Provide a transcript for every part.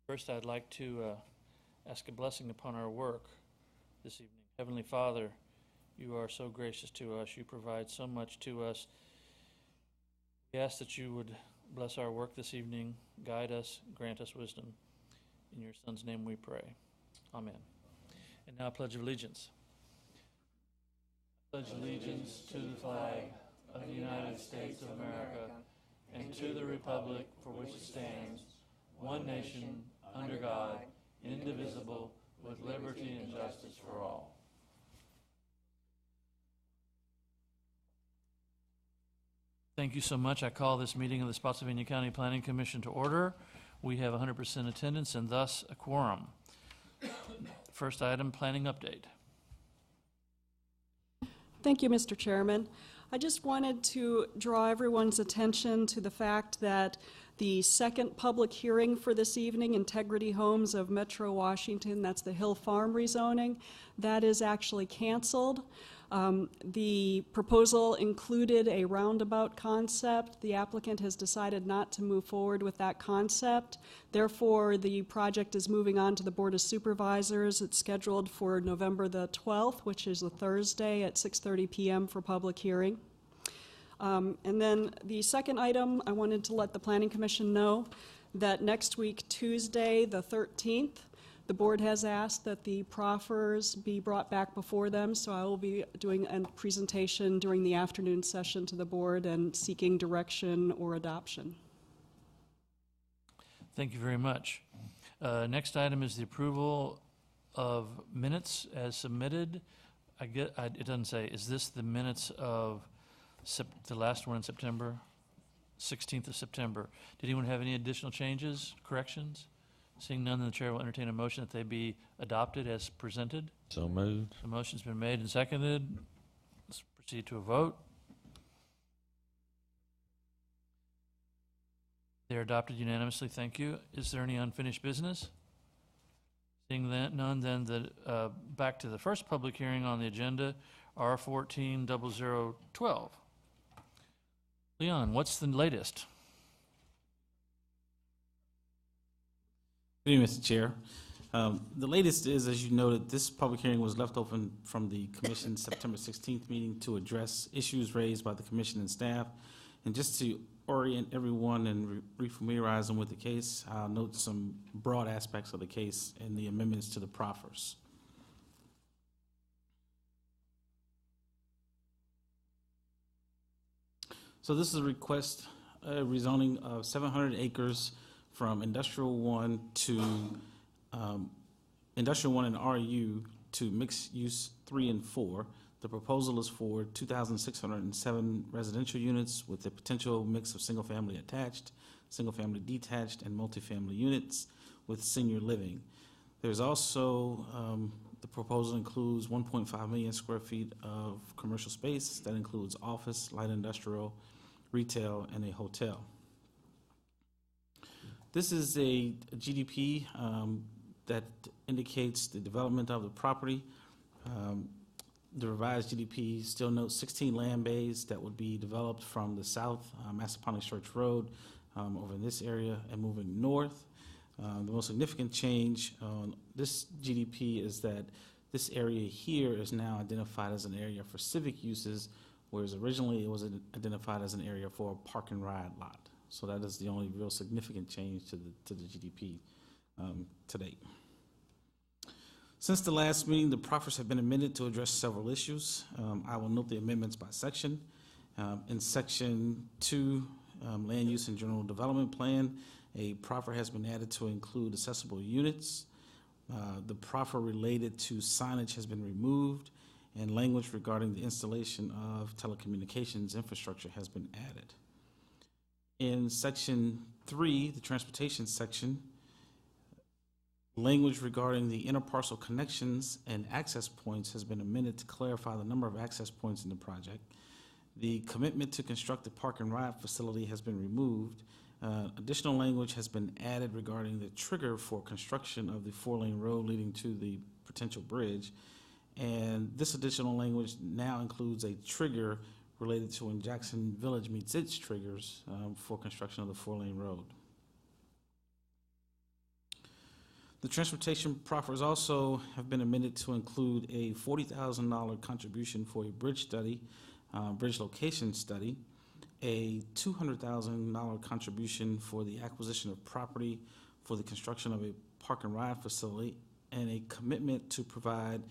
First, I'd like to ask a blessing upon our work this evening. Heavenly Father, you are so gracious to us. You provide so much to us. We ask that you would bless our work this evening, guide us, grant us wisdom. In your Son's name we pray. Amen. And now, Pledge of Allegiance. I pledge allegiance to the flag of the United States of America and to the republic for which it stands, one nation, under God, indivisible, with liberty and justice for all. Thank you so much. I call this meeting of the Spotsylvania County Planning Commission to order. We have 100% attendance and thus a quorum. First item, planning update. Thank you, Mr. Chairman. I just wanted to draw everyone's attention to the fact that the second public hearing for this evening, Integrity Homes of Metro Washington, that's the Hill Farm rezoning, that is actually canceled. The proposal included a roundabout concept. The applicant has decided not to move forward with that concept. Therefore, the project is moving on to the Board of Supervisors. It's scheduled for November the 12th, which is a Thursday at 6:30 p.m. for public hearing. And then the second item, I wanted to let the Planning Commission know that next week, Tuesday the 13th, the board has asked that the proffers be brought back before them, so I will be doing a presentation during the afternoon session to the board and seeking direction or adoption. Thank you very much. Next item is the approval of minutes as submitted. It doesn't say, is this the minutes of the last one in September, 16th of September? Did anyone have any additional changes, corrections? Seeing none, then the chair will entertain a motion that they be adopted as presented. So moved. The motion's been made and seconded. Let's proceed to a vote. They're adopted unanimously. Thank you. Is there any unfinished business? Seeing that none, then back to the first public hearing on the agenda, R140012. Leon, what's the latest? Good evening, Mr. Chair. The latest is, as you noted, this public hearing was left open from the Commission's September 16th meeting to address issues raised by the Commission and staff. And just to orient everyone and refamiliarize them with the case, I'll note some broad aspects of the case and the amendments to the proffers. So this is a request, rezoning of 700 acres from Industrial 1 to Industrial 1 and RU to Mixed Use 3 and 4. The proposal is for 2,607 residential units with a potential mix of single-family attached, single-family detached, and multifamily units with senior living. There's also, the proposal includes 1.5 million square feet of commercial space. That includes office, light industrial, retail, and a hotel. This is a GDP that indicates the development of the property. The revised GDP still notes 16 land bays that would be developed from the south, Massaponax Church Road, over in this area and moving north. The most significant change on this GDP is that this area here is now identified as an area for civic uses, whereas originally it was identified as an area for a park and ride lot. So that is the only real significant change to the GDP to date. Since the last meeting, the proffers have been amended to address several issues. I will note the amendments by section. In Section 2, Land Use and General Development Plan, a proffer has been added to include accessible units. The proffer related to signage has been removed, and language regarding the installation of telecommunications infrastructure has been added. In Section 3, the Transportation section, language regarding the interparcel connections and access points has been amended to clarify the number of access points in the project. The commitment to construct a park and ride facility has been removed. Additional language has been added regarding the trigger for construction of the 4-lane road leading to the potential bridge. And this additional language now includes a trigger related to when Jackson Village meets its triggers for construction of the 4-lane road. The transportation proffers also have been amended to include a $40,000 contribution for a bridge study, bridge location study, a $200,000 contribution for the acquisition of property for the construction of a park and ride facility, and a commitment to provide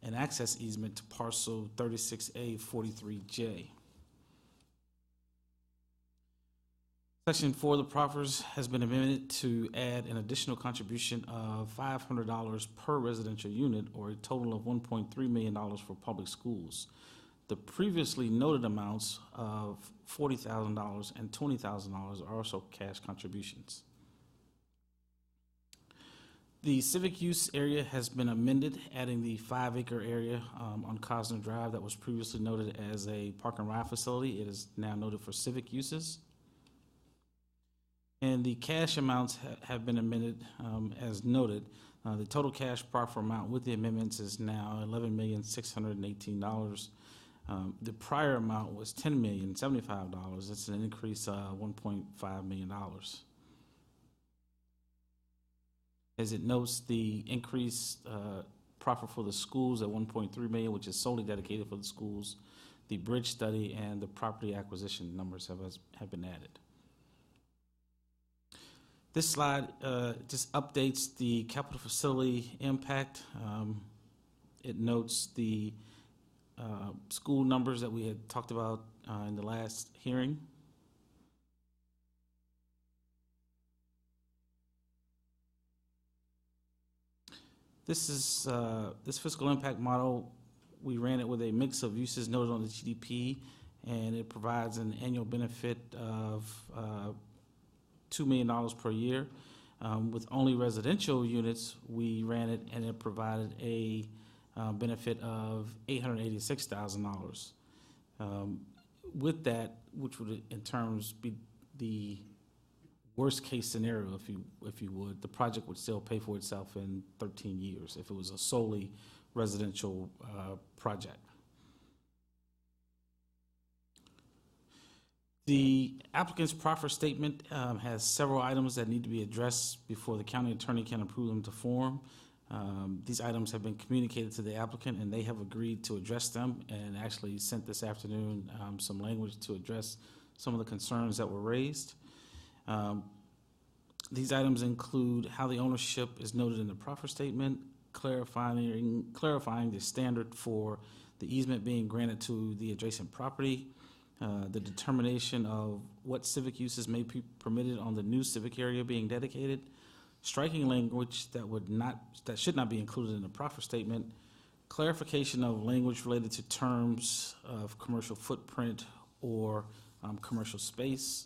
an access easement to parcel 36A 43J. Section 4 of the proffers has been amended to add an additional contribution of $500 per residential unit, or a total of $1.3 million for public schools. The previously noted amounts of $40,000 and $20,000 are also cash contributions. The civic use area has been amended, adding the 5-acre area on Cosner Drive that was previously noted as a park and ride facility. It is now noted for civic uses. And the cash amounts have been amended as noted. The total cash proffer amount with the amendments is now $11,618. The prior amount was $10,075. It's an increase of $1.5 million. As it notes, the increase proffer for the schools at $1.3 million, which is solely dedicated for the schools, the bridge study, and the property acquisition numbers have been added. This slide just updates the capital facility impact. It notes the school numbers that we had talked about in the last hearing. This is this fiscal impact model. We ran it with a mix of uses noted on the GDP, and it provides an annual benefit of $2 million per year. With only residential units, we ran it and it provided a benefit of $886,000. With that, which would in terms be the worst case scenario, if you would, the project would still pay for itself in 13 years if it was a solely residential project. The applicant's proffer statement has several items that need to be addressed before the county attorney can approve them to form. These items have been communicated to the applicant, and they have agreed to address them, and actually sent this afternoon some language to address some of the concerns that were raised. These items include how the ownership is noted in the proffer statement, clarifying the standard for the easement being granted to the adjacent property, the determination of what civic uses may be permitted on the new civic area being dedicated, striking language that should not be included in the proffer statement, clarification of language related to terms of commercial footprint or commercial space,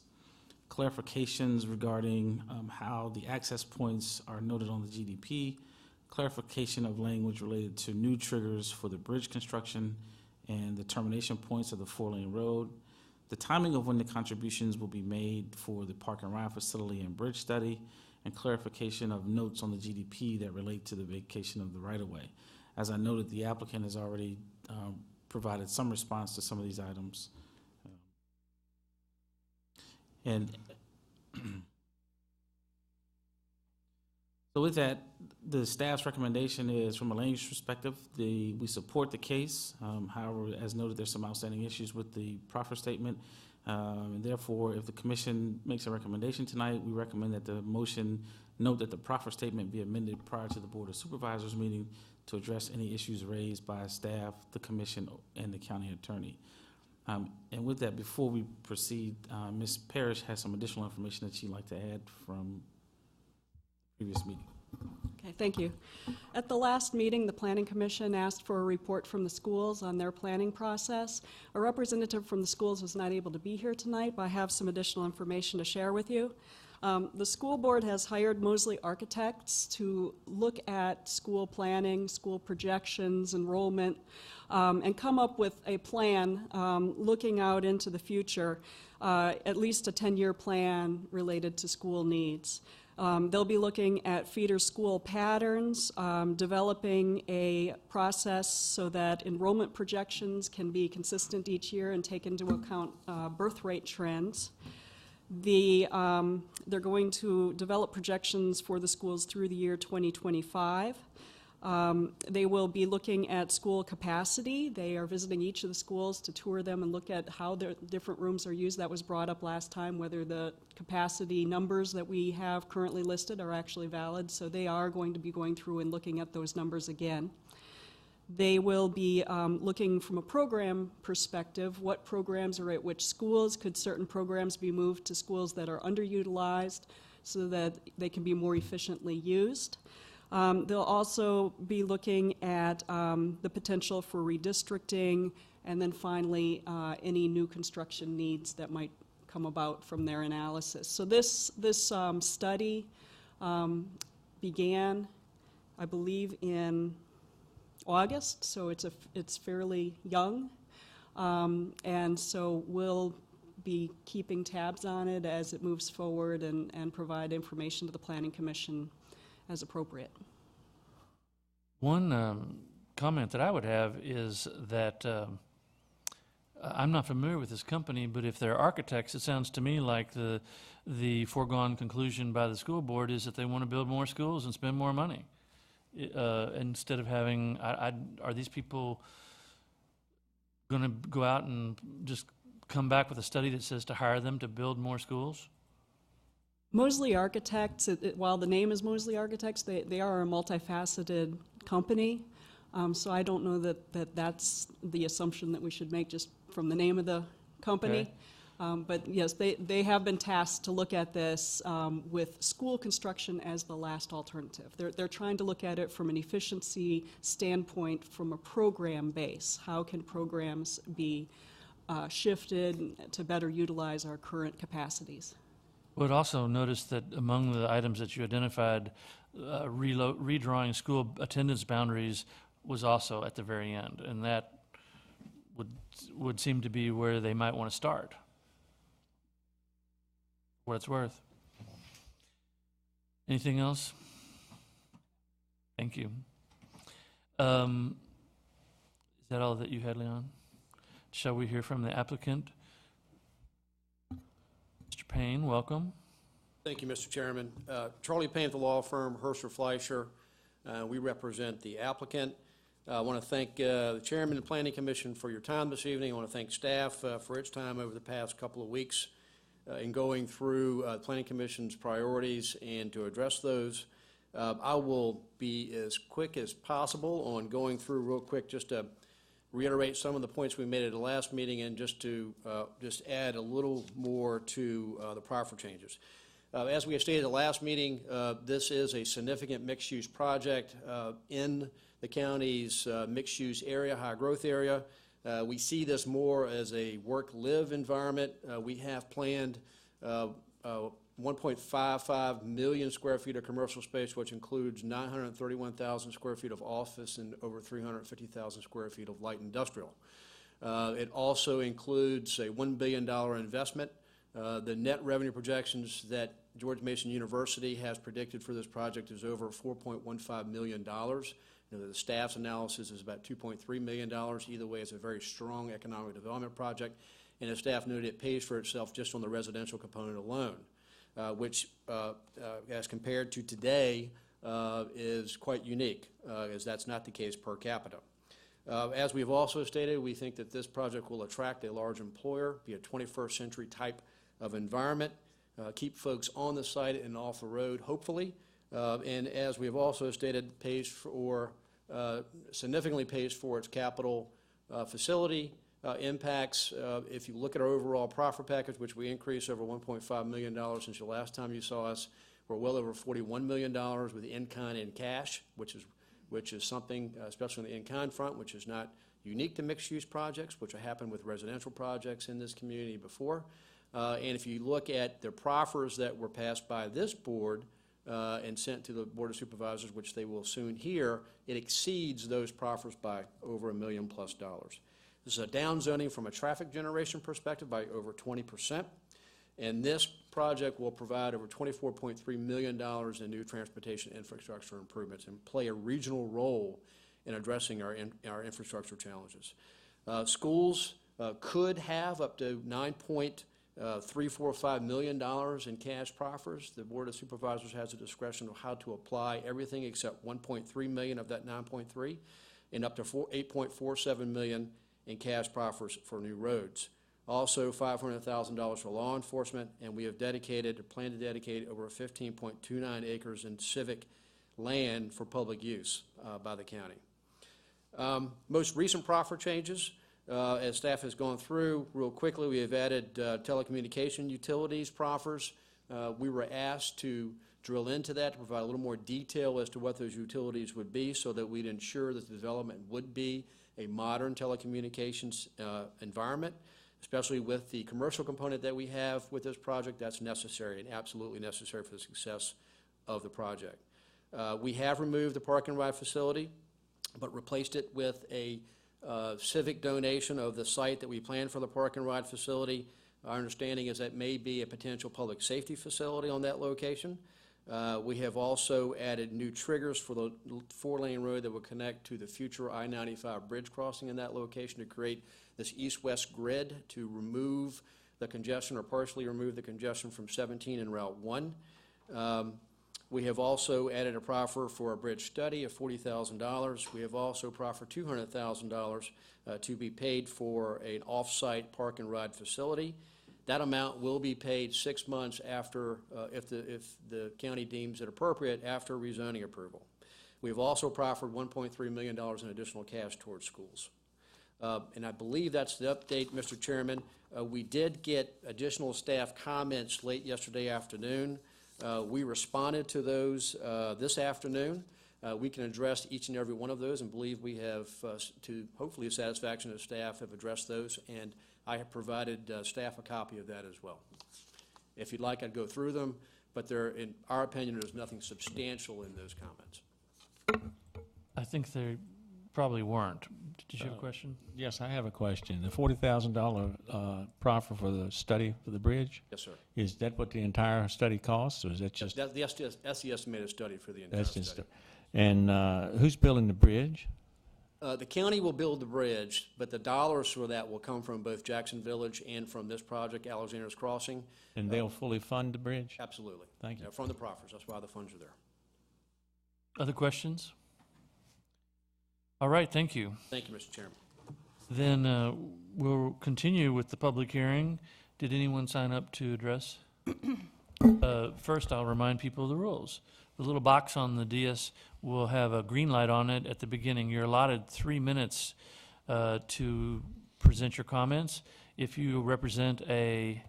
clarifications regarding how the access points are noted on the GDP, clarification of language related to new triggers for the bridge construction and the termination points of the 4-lane road, the timing of when the contributions will be made for the park and ride facility and bridge study, and clarification of notes on the GDP that relate to the vacation of the right-of-way. As I noted, the applicant has already provided some response to some of these items. And so with that, the staff's recommendation is, from a land use perspective, we support the case. However, as noted, there's some outstanding issues with the proffer statement. And therefore, if the commission makes a recommendation tonight, we recommend that the motion note that the proffer statement be amended prior to the Board of Supervisors meeting to address any issues raised by staff, the commission, and the county attorney. And with that, before we proceed, Ms. Parrish has some additional information that she'd like to add from the previous meeting. Okay, thank you. At the last meeting, the Planning Commission asked for a report from the schools on their planning process. A representative from the schools was not able to be here tonight, but I have some additional information to share with you. The school board has hired Mosley Architects to look at school planning, school projections, enrollment, and come up with a plan looking out into the future, at least a 10-year plan related to school needs. They'll be looking at feeder school patterns, developing a process so that enrollment projections can be consistent each year and take into account birth rate trends. They're going to develop projections for the schools through the year 2025. They will be looking at school capacity. They are visiting each of the schools to tour them and look at how their different rooms are used. That was brought up last time, whether the capacity numbers that we have currently listed are actually valid. So they are going to be going through and looking at those numbers again. They will be looking from a program perspective, what programs are at which schools. Could certain programs be moved to schools that are underutilized so that they can be more efficiently used? They'll also be looking at the potential for redistricting, and then finally any new construction needs that might come about from their analysis. So this study began, I believe, in August, so it's fairly young, and so we'll be keeping tabs on it as it moves forward and provide information to the Planning Commission as appropriate. One comment that I would have is that I'm not familiar with this company, but if they're architects, it sounds to me like the foregone conclusion by the school board is that they want to build more schools and spend more money. Instead of having, are these people going to go out and just come back with a study that says to hire them to build more schools? Mosley Architects, while the name is Mosley Architects, they are a multifaceted company. So I don't know that that's the assumption that we should make just from the name of the company. Okay. But yes, they have been tasked to look at this with school construction as the last alternative. They're trying to look at it from an efficiency standpoint from a program base. How can programs be shifted to better utilize our current capacities? Would also notice that among the items that you identified, redrawing school attendance boundaries was also at the very end, and that would seem to be where they might want to start. For what it's worth. Anything else? Thank you. Is that all that you had, Leon? Shall we hear from the applicant? Mr. Payne, welcome. Thank you, Mr. Chairman. Charlie Payne, the law firm, Hersher Fleischer. We represent the applicant. I want to thank the Chairman of the Planning Commission for your time this evening. I want to thank staff for its time over the past couple of weeks in going through the Planning Commission's priorities and to address those. I will be as quick as possible on going through real quick just to reiterate some of the points we made at the last meeting and just to add a little more to the proffer changes. As we have stated at the last meeting, this is a significant mixed-use project in the county's mixed-use area, high-growth area. We see this more as a work-live environment. We have planned 1.55 million square feet of commercial space, which includes 931,000 square feet of office and over 350,000 square feet of light industrial. It also includes a $1 billion investment. The net revenue projections that George Mason University has predicted for this project is over $4.15 million. The staff's analysis is about $2.3 million. Either way, it's a very strong economic development project, and as staff noted, it pays for itself just on the residential component alone, which, as compared to today, is quite unique, as that's not the case per capita. As we've also stated, we think that this project will attract a large employer, be a 21st century type of environment, keep folks on the site and off the road, hopefully, and as we've also stated, pays for significantly pays for its capital facility impacts. If you look at our overall proffer package, which we increased over $1.5 million since the last time you saw us, we're well over $41 million with in-kind and cash, which is something, especially on the in-kind front, which is not unique to mixed-use projects, which have happened with residential projects in this community before. And if you look at the proffers that were passed by this board and sent to the Board of Supervisors, which they will soon hear, it exceeds those proffers by over $1 million+. This is a downzoning from a traffic generation perspective by over 20%. And this project will provide over $24.3 million in new transportation infrastructure improvements and play a regional role in addressing our infrastructure challenges. Schools could have up to $3.45 million in cash proffers. The Board of Supervisors has the discretion of how to apply everything except $1.3 million of that 9.3, and up to $8.47 million in cash proffers for new roads. Also, $500,000 for law enforcement, and we have dedicated, or plan to dedicate, over 15.29 acres in civic land for public use by the county. Most recent proffer changes, as staff has gone through, real quickly, we have added telecommunication utilities proffers. We were asked to drill into that to provide a little more detail as to what those utilities would be so that we'd ensure that the development would be a modern telecommunications environment, especially with the commercial component that we have with this project. That's necessary and absolutely necessary for the success of the project. We have removed the park and ride facility, but replaced it with a civic donation of the site that we planned for the park and ride facility. Our understanding is that may be a potential public safety facility on that location. We have also added new triggers for the 4-lane road that will connect to the future I-95 bridge crossing in that location to create this east-west grid to remove the congestion or partially remove the congestion from 17 and Route 1. We have also added a proffer for a bridge study of $40,000. We have also proffered $200,000 to be paid for an off-site park and ride facility. That amount will be paid 6 months after, if the county deems it appropriate, after rezoning approval. We have also proffered $1.3 million in additional cash towards schools. And I believe that's the update, Mr. Chairman. We did get additional staff comments late yesterday afternoon. We responded to those this afternoon. We can address each and every one of those and believe we have, to hopefully the satisfaction of staff, have addressed those, and I have provided staff a copy of that as well. If you'd like, I'd go through them, but there, in our opinion, there's nothing substantial in those comments. I think they probably weren't. Did you have a question? Yes, I have a question. The $40,000 proffer for the study for the bridge? Yes, sir. Is that what the entire study costs, or is that just? That's the estimated study for the entire study. And who's building the bridge? The county will build the bridge, but the dollars for that will come from both Jackson Village and from this project, Alexander's Crossing. And they'll fully fund the bridge? Absolutely. Thank you. From the proffers. That's why the funds are there. Other questions? All right, thank you. Thank you, Mr. Chairman. Then we'll continue with the public hearing. Did anyone sign up to address? First, I'll remind people of the rules. The little box on the dais will have a green light on it at the beginning. You're allotted 3 minutes to present your comments. If you represent an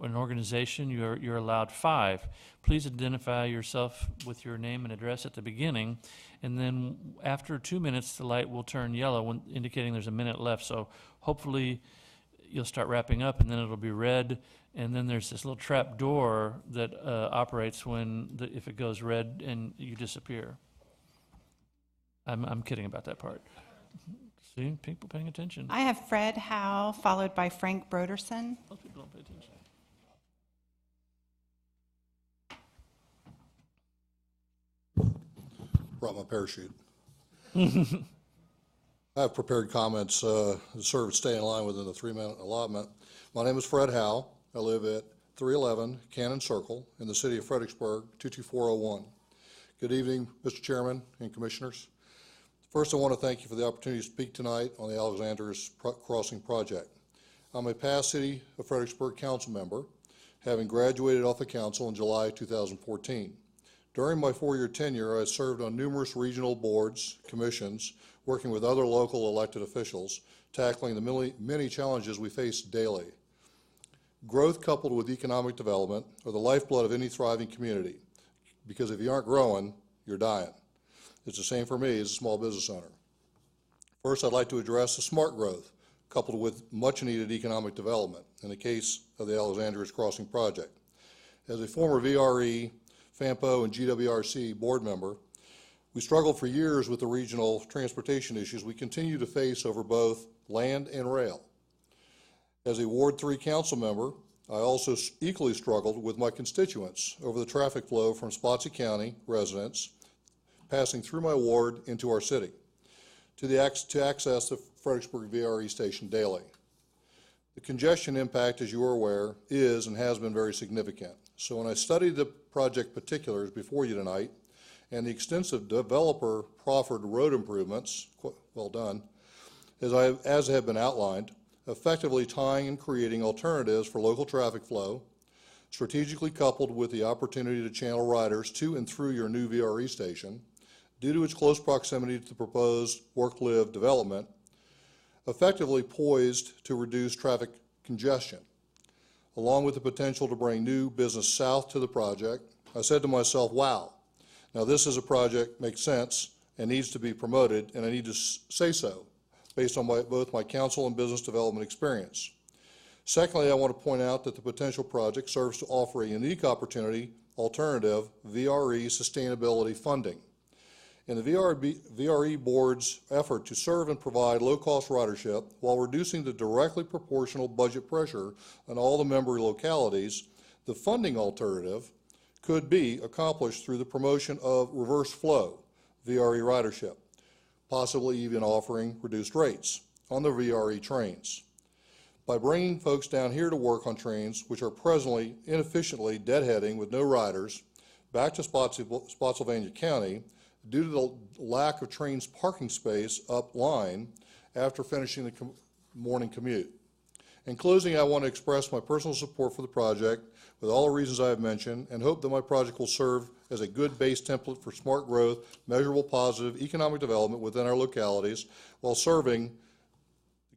organization, you're allowed 5. Please identify yourself with your name and address at the beginning, and then after 2 minutes, the light will turn yellow, indicating there's a minute left. So hopefully you'll start wrapping up, and then it'll be red, and then there's this little trap door that operates if it goes red and you disappear. I'm kidding about that part. See, people paying attention. I have Fred Howe, followed by Frank Broderson. Most people don't pay attention. Brought my parachute. I have prepared comments to sort of stay in line within the 3-minute allotment. My name is Fred Howe. I live at 311 Cannon Circle in the city of Fredericksburg, 22401. Good evening, Mr. Chairman and Commissioners. First, I want to thank you for the opportunity to speak tonight on the Alexander's Crossing project. I'm a past City of Fredericksburg council member, having graduated off the council in July 2014. During my 4-year tenure, I served on numerous regional boards, commissions, working with other local elected officials, tackling the many challenges we face daily. Growth coupled with economic development are the lifeblood of any thriving community, because if you aren't growing, you're dying. It's the same for me as a small business owner. First, I'd like to address the smart growth coupled with much-needed economic development in the case of the Alexander's Crossing project. As a former VRE, FAMPO, and GWRC board member, we struggled for years with the regional transportation issues we continue to face over both land and rail. As a Ward 3 council member, I also equally struggled with my constituents over the traffic flow from Spotsy County residents passing through my ward into our city to access the Fredericksburg VRE station daily. The congestion impact, as you are aware, is and has been very significant. So when I studied the project particulars before you tonight and the extensive developer proffered road improvements, well done, as have been outlined, effectively tying and creating alternatives for local traffic flow, strategically coupled with the opportunity to channel riders to and through your new VRE station, due to its close proximity to the proposed work-live development, effectively poised to reduce traffic congestion, along with the potential to bring new business south to the project. I said to myself, wow, now this is a project makes sense and needs to be promoted, and I need to say so, based on both my council and business development experience. Secondly, I want to point out that the potential project serves to offer a unique opportunity, alternative, VRE sustainability funding. In the VRE Board's effort to serve and provide low-cost ridership while reducing the directly proportional budget pressure on all the member localities, the funding alternative could be accomplished through the promotion of reverse flow VRE ridership, possibly even offering reduced rates on the VRE trains. By bringing folks down here to work on trains which are presently inefficiently deadheading with no riders back to Spotsylvania County due to the lack of trains parking space up line after finishing the morning commute. In closing, I want to express my personal support for the project with all the reasons I have mentioned and hope that my project will serve as a good base template for smart growth, measurable positive economic development within our localities while serving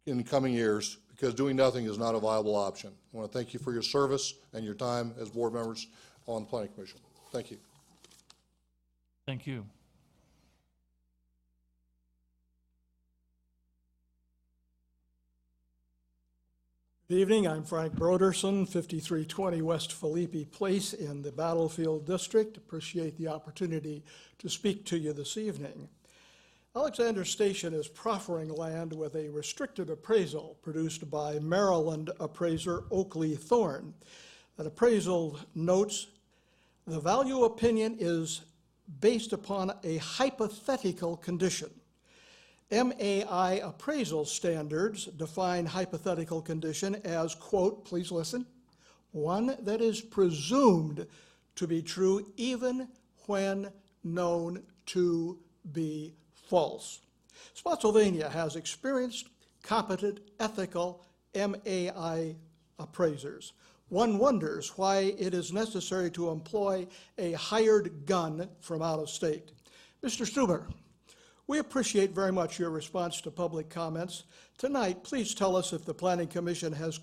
in the coming years, because doing nothing is not a viable option. I want to thank you for your service and your time as board members on the Planning Commission. Thank you. Thank you. Good evening, I'm Frank Broderson, 5320 West Felipe Place in the Battlefield District. Appreciate the opportunity to speak to you this evening. Alexander Station is proffering land with a restricted appraisal produced by Maryland appraiser Oakley Thorne. That appraisal notes the value opinion is based upon a hypothetical condition. MAI appraisal standards define hypothetical condition as, quote, please listen, one that is presumed to be true even when known to be false. Spotsylvania has experienced, competent, ethical MAI appraisers. One wonders why it is necessary to employ a hired gun from out of state. Mr. Stuber, we appreciate very much your response to public comments. Tonight, please tell us if the Planning Commission has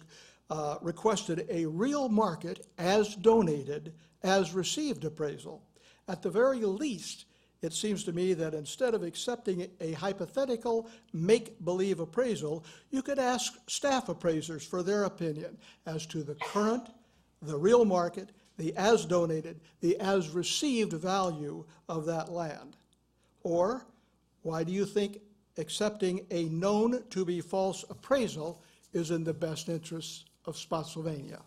requested a real market as donated, as received appraisal. At the very least, it seems to me that instead of accepting a hypothetical make-believe appraisal, you could ask staff appraisers for their opinion as to the current, the real market, the as donated, the as received value of that land. Or, why do you think accepting a known to be false appraisal is in the best interests of Spotsylvania?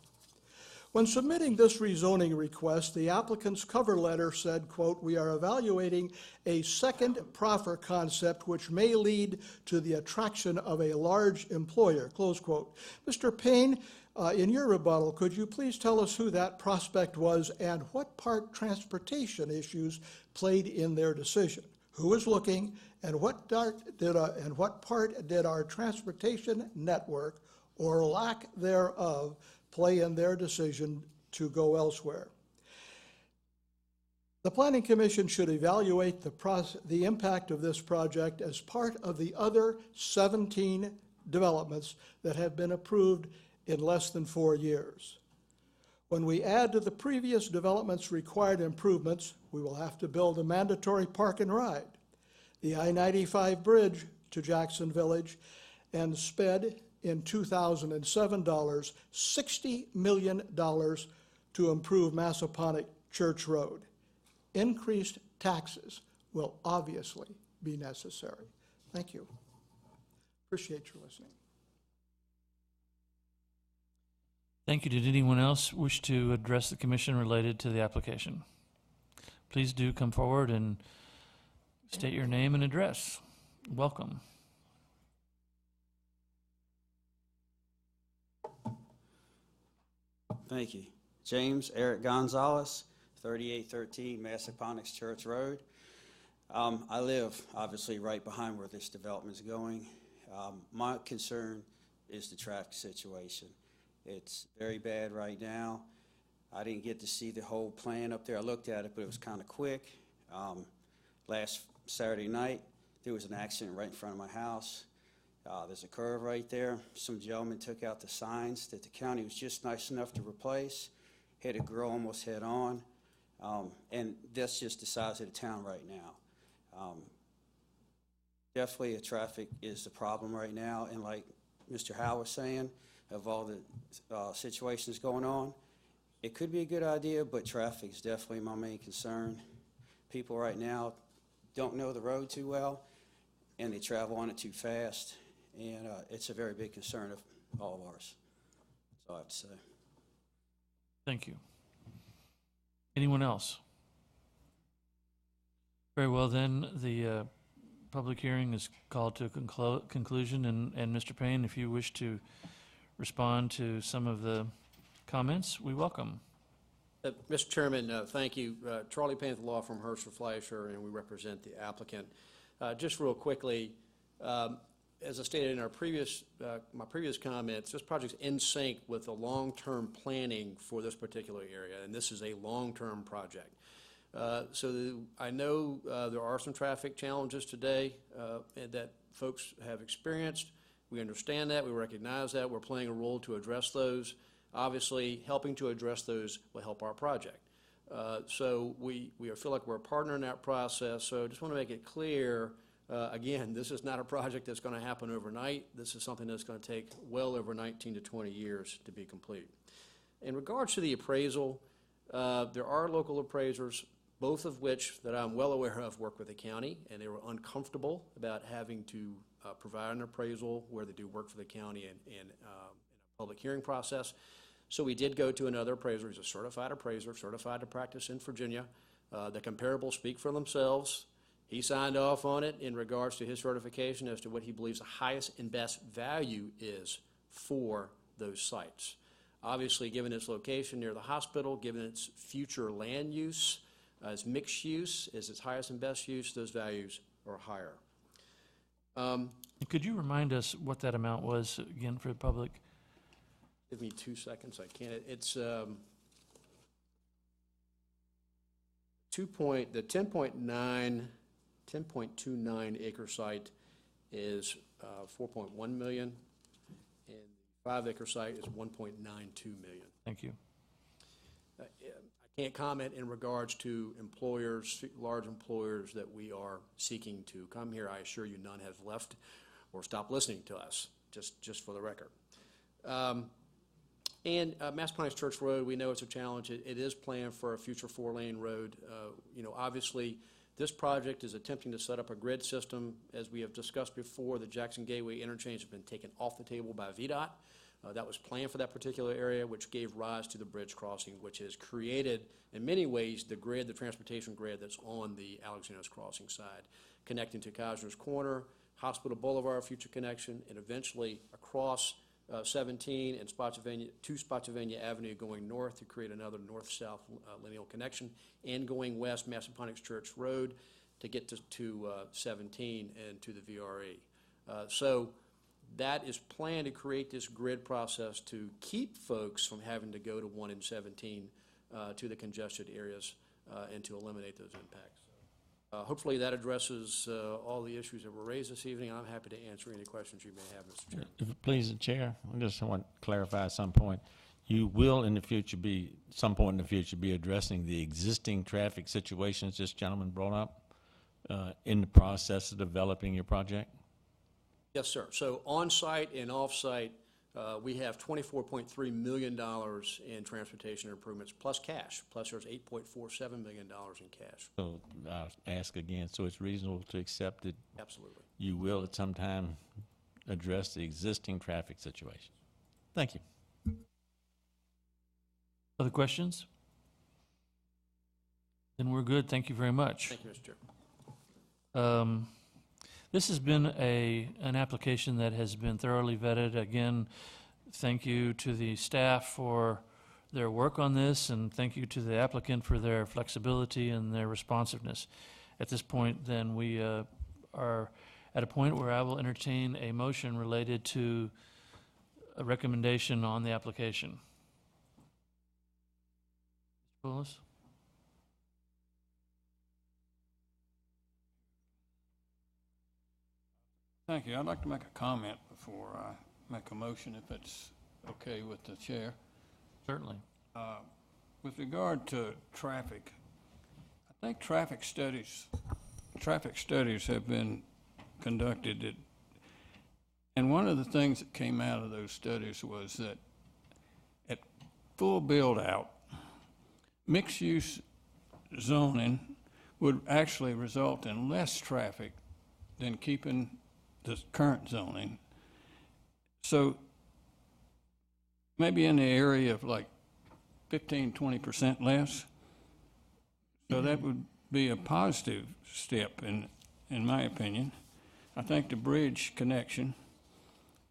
When submitting this rezoning request, the applicant's cover letter said, quote, we are evaluating a second proffer concept which may lead to the attraction of a large employer, close quote. Mr. Payne, in your rebuttal, could you please tell us who that prospect was and what part transportation issues played in their decision? Who was looking, and what part did our transportation network, or lack thereof, play in their decision to go elsewhere? The Planning Commission should evaluate the impact of this project as part of the other 17 developments that have been approved in less than 4 years. When we add to the previous developments required improvements, we will have to build a mandatory park and ride, the I-95 bridge to Jackson Village, and sped in 2007 $60 million to improve Massaponack Church Road. Increased taxes will obviously be necessary. Thank you. Appreciate your listening. Thank you. Did anyone else wish to address the commission related to the application? Please do come forward and state your name and address. Welcome. Thank you. James Eric Gonzalez, 3813 Massaponax Church Road. I live obviously right behind where this development is going. My concern is the traffic situation. It's very bad right now. I didn't get to see the whole plan up there. I looked at it, but it was kind of quick. Last Saturday night, there was an accident right in front of my house. There's a curve right there. Some gentleman took out the signs that the county was just nice enough to replace. Hit a girl almost head on. And that's just the size of the town right now. Definitely the traffic is the problem right now. And like Mr. Howe was saying, of all the situations going on, it could be a good idea, but traffic is definitely my main concern. People right now don't know the road too well, and they travel on it too fast, and it's a very big concern of all of ours. That's all I have to say. Thank you. Anyone else? Very well, then, the public hearing is called to a conclusion, and Mr. Payne, if you wish to respond to some of the comments, we welcome. Mr. Chairman, thank you. Charlie Payne with the law firm Hersher Fleischer, and we represent the applicant. Just real quickly, as I stated in our my previous comments, this project's in sync with the long-term planning for this particular area, and this is a long-term project. I know there are some traffic challenges today that folks have experienced. We understand that. We recognize that. We're playing a role to address those. Obviously, helping to address those will help our project. So we feel like we're a partner in that process. So I just want to make it clear, again, this is not a project that's going to happen overnight. This is something that's going to take well over 19 to 20 years to be complete. In regards to the appraisal, there are local appraisers, both of which that I'm well aware of work with the county, and they were uncomfortable about having to provide an appraisal where they do work for the county in a public hearing process. So we did go to another appraiser. He's a certified appraiser, certified to practice in Virginia. The comparables speak for themselves. He signed off on it in regards to his certification as to what he believes the highest and best value is for those sites. Obviously, given its location near the hospital, given its future land use, its mixed use is its highest and best use, those values are higher. Could you remind us what that amount was again for the public? Give me 2 seconds. I can't. It's the 10.29 acre site is 4.1 million, and the 5 acre site is 1.92 million. Thank you. I can't comment in regards to employers, large employers that we are seeking to come here. I assure you none have left or stopped listening to us, just for the record. And Massaponax Church Road, we know it's a challenge. It is planned for a future 4-lane road. Obviously, this project is attempting to set up a grid system. As we have discussed before, the Jackson Gateway interchange has been taken off the table by VDOT. That was planned for that particular area, which gave rise to the bridge crossing, which has created, in many ways, the grid, the transportation grid that's on the Alexander's Crossing side, connecting to Kaiser's Corner, Hospital Boulevard, future connection, and eventually across 17 and to Spotsylvania Avenue going north to create another north-south lineal connection, and going west Massaponax Church Road to get to 17 and to the VRE. So that is planned to create this grid process to keep folks from having to go to 1 and 17 to the congested areas and to eliminate those impacts. Hopefully that addresses all the issues that were raised this evening. I'm happy to answer any questions you may have, Mr. Chairman. If it pleases the chair, I just want to clarify at some point. You will in the future some point in the future, be addressing the existing traffic situations this gentleman brought up in the process of developing your project? Yes, sir. So on-site and off-site, we have $24.3 million in transportation improvements plus cash. Plus there's $8.47 million in cash. So I'll ask again, so it's reasonable to accept that Absolutely. you will at some time address the existing traffic situation? Thank you. Other questions? Then we're good. Thank you very much. Thank you, Mr. Chair. This has been an application that has been thoroughly vetted. Again, thank you to the staff for their work on this, and thank you to the applicant for their flexibility and their responsiveness. At this point, then, we are at a point where I will entertain a motion related to a recommendation on the application. Mr. Poulos? Thank you. I'd like to make a comment before I make a motion, if it's okay with the chair. Certainly. With regard to traffic, I think traffic studies have been conducted, and one of the things that came out of those studies was that at full build-out, mixed-use zoning would actually result in less traffic than keeping the current zoning. So maybe in the area of like 15–20% less. So that would be a positive step in my opinion. I think the bridge connection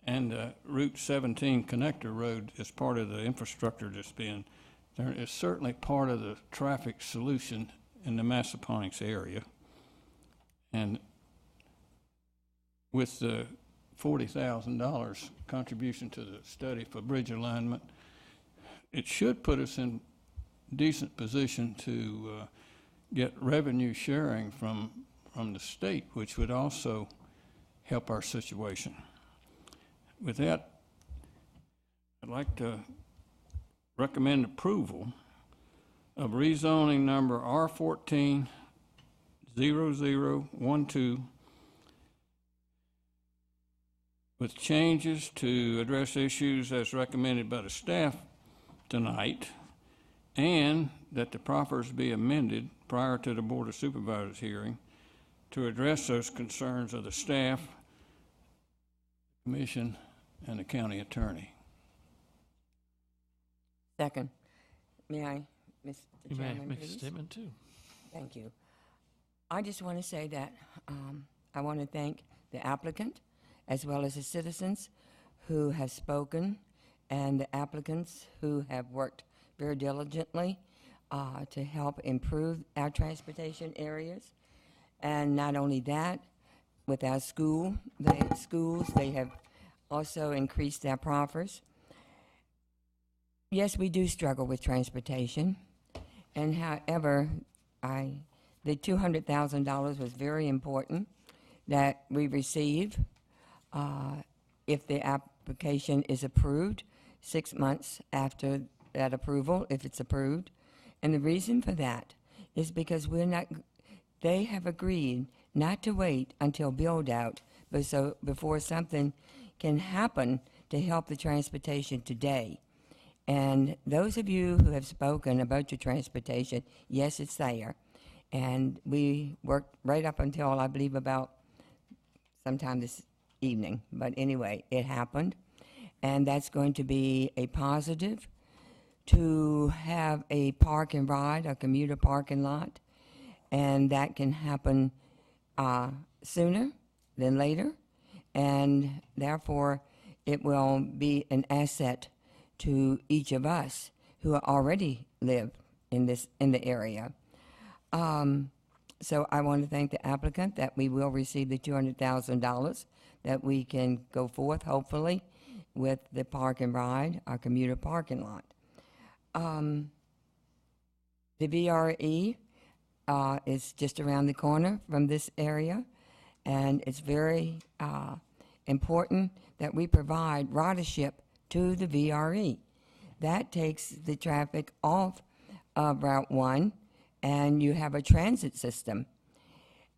and Route 17 connector road is part of the infrastructure that's being, there is certainly part of the traffic solution in the Massaponax area. And with the $40,000 contribution to the study for bridge alignment, it should put us in decent position to get revenue sharing from the state, which would also help our situation. With that, I'd like to recommend approval of rezoning number R14-0012 with changes to address issues as recommended by the staff tonight, and that the proffers be amended prior to the Board of Supervisors hearing to address those concerns of the staff, Commission, and the county attorney. Second. May I, Mr. You may Chairman, make a please? statement, too. Thank you. I just want to say that I want to thank the applicant as well as the citizens who have spoken and the applicants who have worked very diligently to help improve our transportation areas. And not only that, with our schools, they have also increased their proffers. Yes, we do struggle with transportation, and however, the $200,000 was very important that we receive if the application is approved, 6 months after that approval, if it's approved. And the reason for that is because they have agreed not to wait until build-out before something can happen to help the transportation today. And those of you who have spoken about your transportation, yes, it's there. And we worked right up until, I believe, about sometime this evening. But anyway, it happened. And that's going to be a positive to have a park and ride, a commuter parking lot. And that can happen sooner than later. And therefore, it will be an asset to each of us who already live in the area. So I want to thank the applicant that we will receive the $200,000, that we can go forth, hopefully, with the park and ride, our commuter parking lot. The VRE is just around the corner from this area, and it's very important that we provide ridership to the VRE. That takes the traffic off of Route 1, and you have a transit system.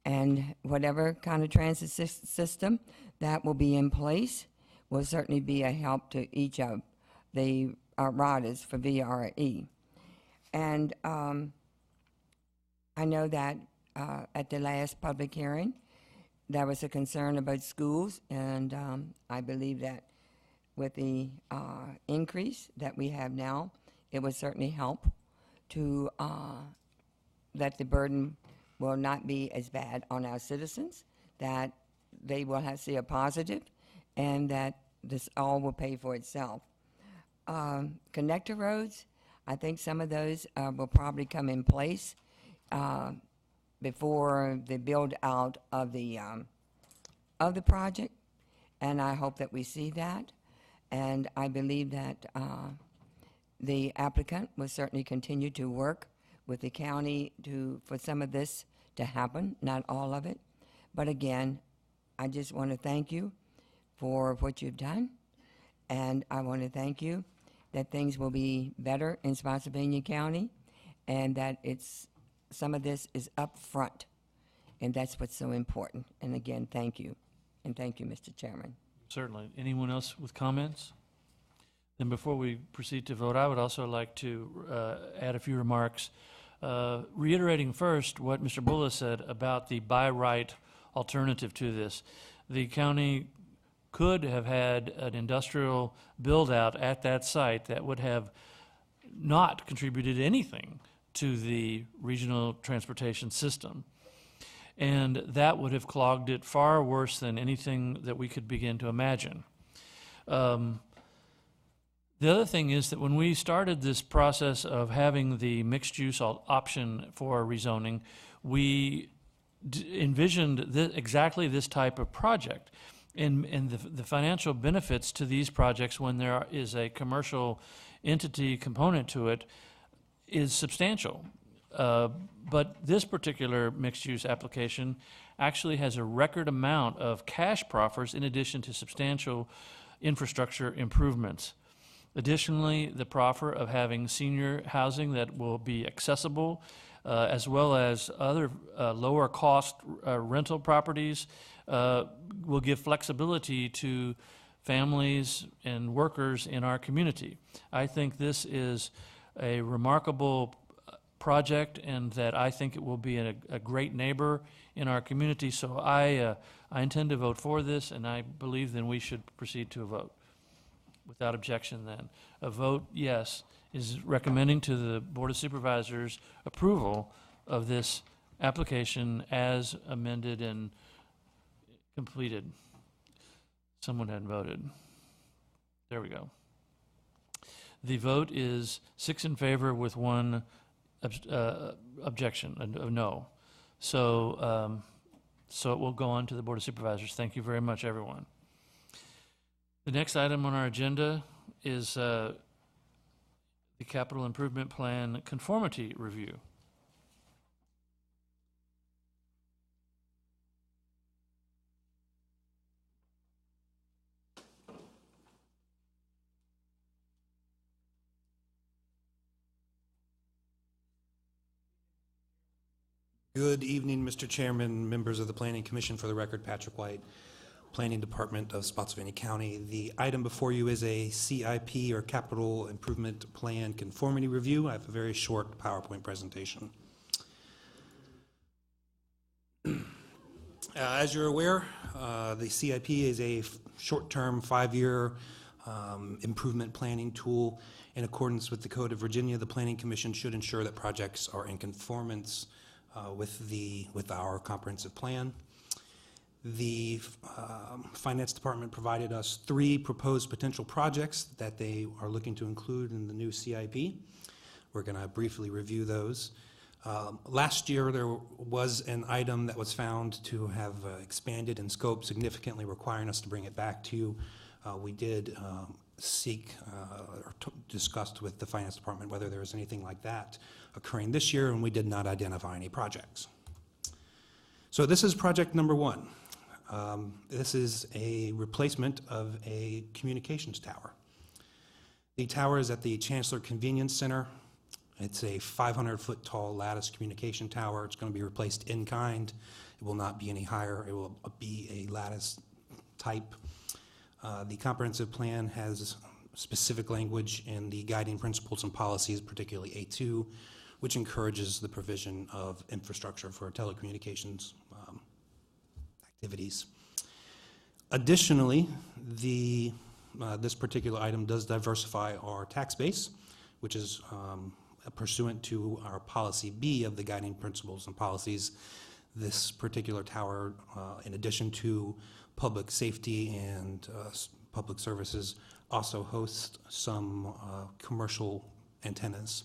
And whatever kind of transit system that will be in place will certainly be a help to each of the riders for VRE. And I know that at the last public hearing, there was a concern about schools, and I believe that with the increase that we have now, it would certainly help to that the burden will not be as bad on our citizens, that they will see a positive, and that this all will pay for itself. Connector roads, I think some of those will probably come in place before the build out of the project, and I hope that we see that. And I believe that the applicant will certainly continue to work with the county for some of this to happen, not all of it. But again, I just want to thank you for what you've done, and I want to thank you that things will be better in Spotsylvania County, and that some of this is up front, and that's what's so important. And again, thank you, and thank you, Mr. Chairman. Certainly. Anyone else with comments? Then before we proceed to vote, I would also like to add a few remarks, reiterating first what Mr. Bullis said about the by right alternative to this. The county could have had an industrial build-out at that site that would have not contributed anything to the regional transportation system. And that would have clogged it far worse than anything that we could begin to imagine. The other thing is that when we started this process of having the mixed-use option for rezoning, we envisioned exactly this type of project. And the financial benefits to these projects when there is a commercial entity component to it is substantial. But this particular mixed-use application actually has a record amount of cash proffers in addition to substantial infrastructure improvements. Additionally, the proffer of having senior housing that will be accessible, as well as other lower cost rental properties, will give flexibility to families and workers in our community. I think this is a remarkable project, and that I think it will be a great neighbor in our community. So I intend to vote for this, and I believe then we should proceed to a vote. Without objection then. A vote yes is recommending to the Board of Supervisors approval of this application as amended and completed. Someone hadn't voted. There we go. The vote is 6 in favor with 1 objection, a no. So it will go on to the Board of Supervisors. Thank you very much, everyone. The next item on our agenda is the Capital Improvement Plan Conformity Review. Good evening, Mr. Chairman, members of the Planning Commission. For the record, Patrick White, Planning Department of Spotsylvania County. The item before you is a CIP, or Capital Improvement Plan Conformity Review. I have a very short PowerPoint presentation. As you're aware, the CIP is a short-term 5-year improvement planning tool. In accordance with the Code of Virginia, the Planning Commission should ensure that projects are in conformance with our comprehensive plan. The Finance Department provided us 3 proposed potential projects that they are looking to include in the new CIP. We're going to briefly review those. Last year, there was an item that was found to have expanded in scope significantly, requiring us to bring it back to you. We did seek or discussed with the Finance Department whether there was anything like that occurring this year, and we did not identify any projects. So this is project number 1. This is a replacement of a communications tower. The tower is at the Chancellor Convenience Center. It's a 500-foot tall lattice communication tower. It's going to be replaced in kind. It will not be any higher. It will be a lattice type. The comprehensive plan has specific language in the guiding principles and policies, particularly A2, which encourages the provision of infrastructure for telecommunications activities. Additionally, this particular item does diversify our tax base, which is pursuant to our policy B of the guiding principles and policies. This particular tower, in addition to public safety and public services, also hosts some commercial antennas.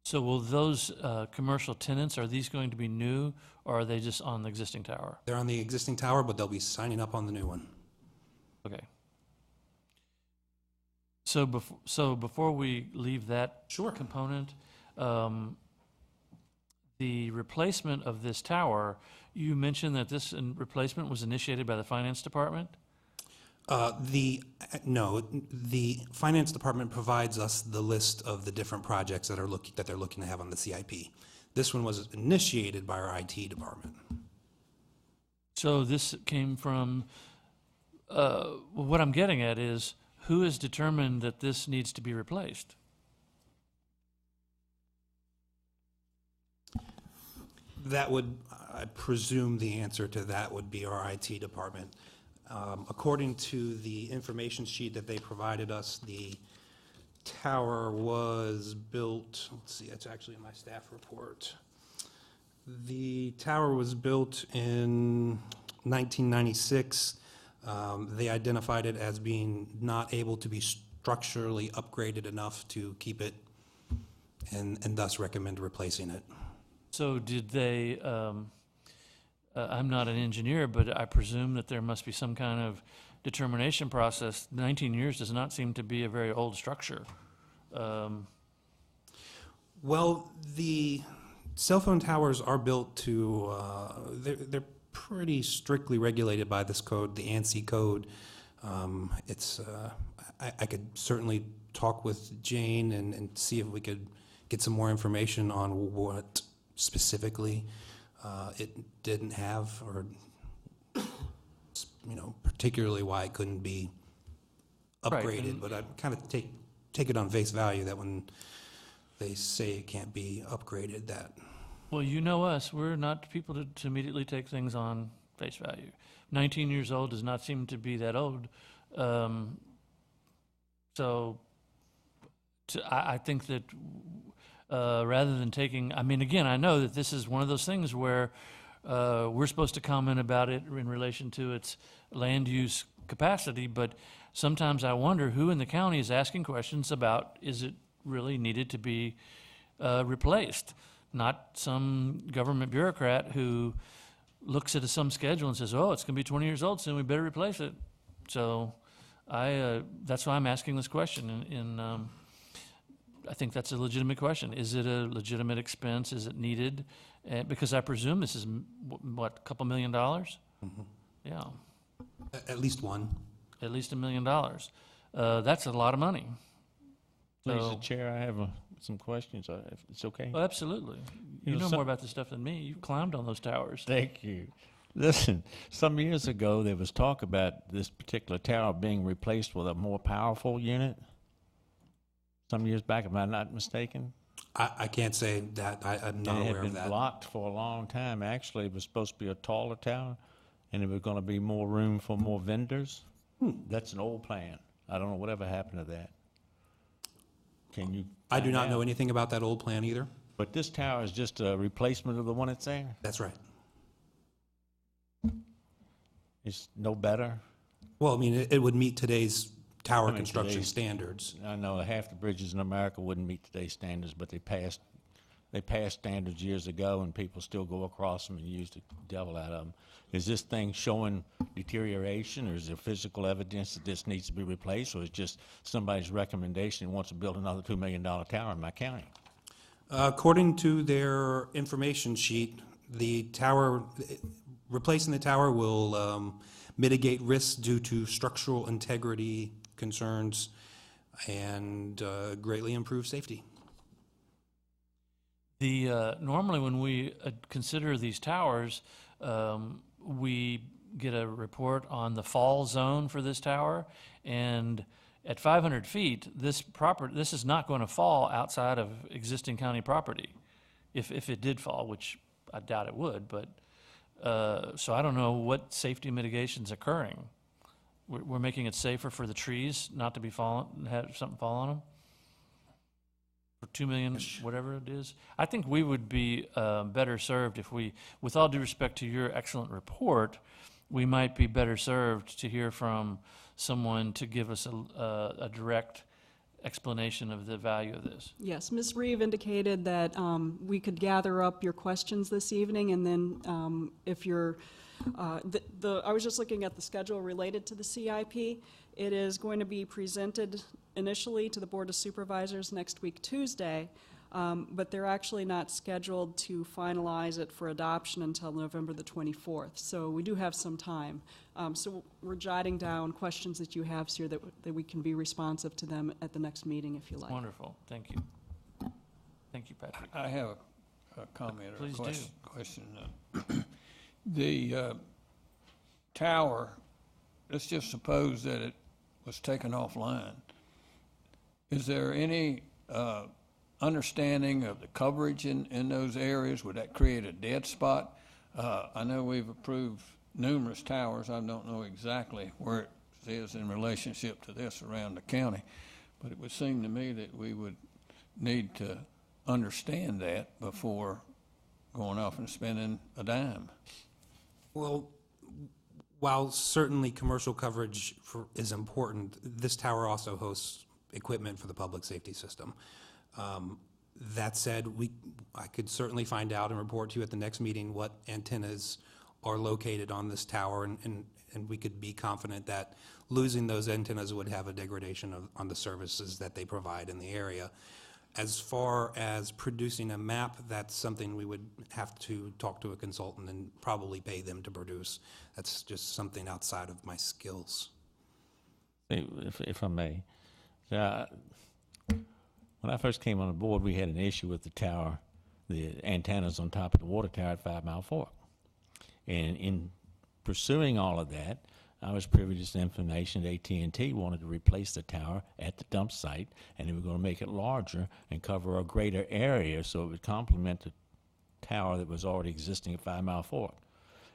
So will those commercial tenants, are these going to be new, or are they just on the existing tower? They're on the existing tower, but they'll be signing up on the new one. Okay. So before we leave that Sure. component, the replacement of this tower, you mentioned that this replacement was initiated by the finance department? No, the finance department provides us the list of the different projects that they're looking to have on the CIP. This one was initiated by our IT department. So this came from, what I'm getting at is, who has determined that this needs to be replaced? That would, I presume the answer to that would be our IT department. According to the information sheet that they provided us, the tower was built, let's see, it's actually in my staff report. The tower was built in 1996. They identified it as being not able to be structurally upgraded enough to keep it, and thus recommend replacing it. So did they, I'm not an engineer, but I presume that there must be some kind of determination process. 19 years does not seem to be a very old structure. Well, the cell phone towers are built to, they're pretty strictly regulated by this code, the ANSI code. I could certainly talk with Jane and see if we could get some more information on what specifically it didn't have, or particularly why it couldn't be upgraded. Right, but I kind of take it on face value that when they say it can't be upgraded, that. Well, you know us, we're not people to immediately take things on face value. 19 years old does not seem to be that old. I think that rather than taking, I mean, again, I know that this is one of those things where we're supposed to comment about it in relation to its land use capacity, but sometimes I wonder who in the county is asking questions about, is it really needed to be replaced? Not some government bureaucrat who looks at some schedule and says, oh, it's going to be 20 years old soon, we better replace it. So that's why I'm asking this question, I think that's a legitimate question. Is it a legitimate expense? Is it needed? Because I presume this is, what, a couple $1 million? Mm-hmm. Yeah. At least one. At least $1 million. That's a lot of money. Mr. Chair, I have some questions, if it's okay. Well, absolutely. You know more about this stuff than me. You climbed on those towers. Thank you. Listen, some years ago, there was talk about this particular tower being replaced with a more powerful unit. Some years back, am I not mistaken? I can't say that. I'm not aware of It had been that. blocked for a long time. Actually, it was supposed to be a taller tower, and it was going to be more room for more vendors. That's an old plan. I don't know whatever happened to that. Can you? I do not find know out? anything about that old plan either. But this tower is just a replacement of the one that's there? That's right. It's no better? Well, I mean, it would meet today's tower construction today's- standards. I know half the bridges in America wouldn't meet today's standards, but they passed standards years ago, and people still go across them and use the devil out of them. Is this thing showing deterioration, or is there physical evidence that this needs to be replaced, or is it just somebody's recommendation wants to build another $2 million tower in my county? According to their information sheet, replacing the tower will mitigate risks due to structural integrity concerns and greatly improve safety. Normally when we consider these towers, we get a report on the fall zone for this tower, and at 500 feet, this is not going to fall outside of existing county property, if it did fall, which I doubt it would. But so I don't know what safety mitigation's occurring. We're making it safer for the trees not to be have something fall on them. For 2 million, whatever it is. I think we would be better served if we, with all due respect to your excellent report, we might be better served to hear from someone to give us a direct explanation of the value of this. Yes, Ms. Reeve indicated that we could gather up your questions this evening, and then if you're, I was just looking at the schedule related to the CIP. It is going to be presented initially to the Board of Supervisors next week, Tuesday, but they're actually not scheduled to finalize it for adoption until November the 24th. So we do have some time. So we're jotting down questions that you have here that we can be responsive to them at the next meeting if you like. Wonderful, thank you. Thank you, Patrick. I have a comment or a Please do. question. The tower, let's just suppose that it was taken offline. Is there any understanding of the coverage in those areas? Would that create a dead spot? I know we've approved numerous towers. I don't know exactly where it is in relationship to this around the county, but it would seem to me that we would need to understand that before going off and spending a dime. Well, while certainly commercial coverage is important, this tower also hosts equipment for the public safety system. That said, I could certainly find out and report to you at the next meeting what antennas are located on this tower, and we could be confident that losing those antennas would have a degradation on the services that they provide in the area. As far as producing a map, that's something we would have to talk to a consultant and probably pay them to produce. That's just something outside of my skills. If I may. When I first came on the board, we had an issue with the tower, the antennas on top of the water tower at 5 Mile Fork. And in pursuing all of that, I was privy to some information that AT&T wanted to replace the tower at the dump site, and they were going to make it larger and cover a greater area so it would complement the tower that was already existing at 5 Mile Fork.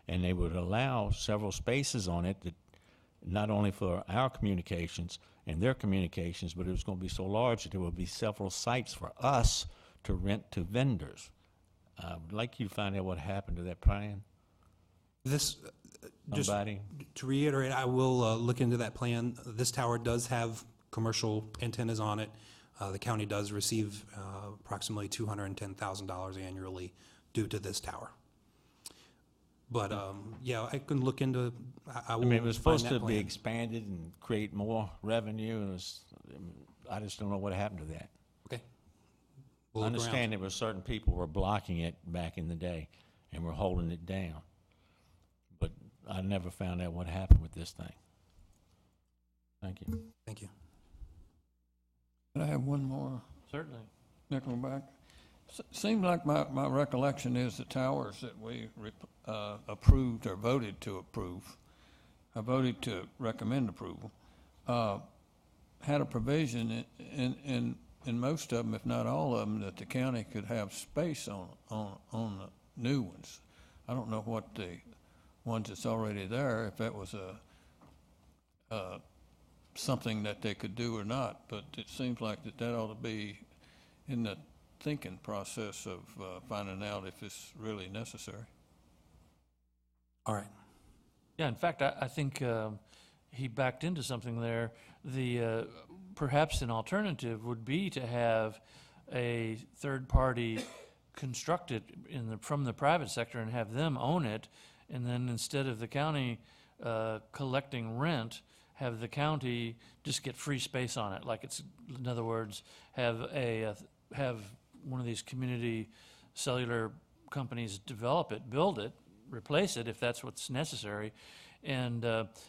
And they would allow several spaces on it that not only for our communications and their communications, but it was going to be so large that there would be several sites for us to rent to vendors. I would like you to find out what happened to that plan. This, just Somebody? to reiterate, I will look into that plan. This tower does have commercial antennas on it. The county does receive approximately $210,000 annually due to this tower. But yeah, I can look into. I will I mean, it was find supposed that to be plan. expanded and create more revenue, and I just don't know what happened to that. Okay. I We'll look around. understand there were certain people were blocking it back in the day and were holding it down. But I never found out what happened with this thing. Thank you. Thank you. Can I have one more, Certainly. Nickelback? Seemed like my recollection is the towers that we approved or voted to approve, I voted to recommend approval, had a provision in most of them, if not all of them, that the county could have space on the new ones. I don't know what the ones that's already there, if that was something that they could do or not, but it seems like that ought to be in the thinking process of finding out if it's really necessary. All right. Yeah, in fact, I think he backed into something there. The perhaps an alternative would be to have a third party construct it from the private sector and have them own it, and then instead of the county collecting rent, have the county just get free space on it. Like it's, in other words, have one of these community cellular companies develop it, build it, replace it if that's what's necessary. And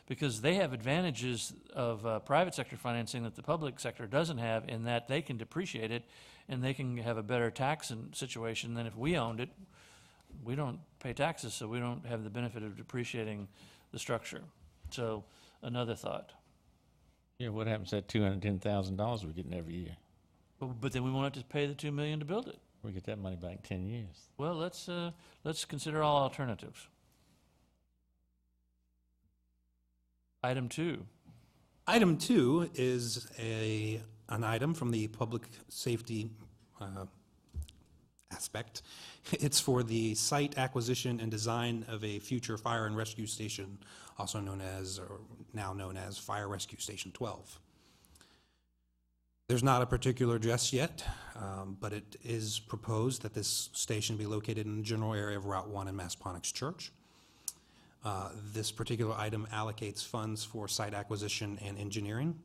because they have advantages of private sector financing that the public sector doesn't have, in that they can depreciate it and they can have a better tax situation than if we owned it. We don't pay taxes, so we don't have the benefit of depreciating the structure. So another thought. Yeah, what happens to that $210,000 we're getting every year? But then we won't have to pay the $2 million to build it. We get that money back in 10 years. Well, let's consider all alternatives. Item 2. Item 2 is an item from the public safety aspect. It's for the site acquisition and design of a future fire and rescue station, also known as, or now known as, Fire Rescue Station 12. There's not a particular address yet, but it is proposed that this station be located in the general area of Route 1 in Massaponax Church. This particular item allocates funds for site acquisition and engineering.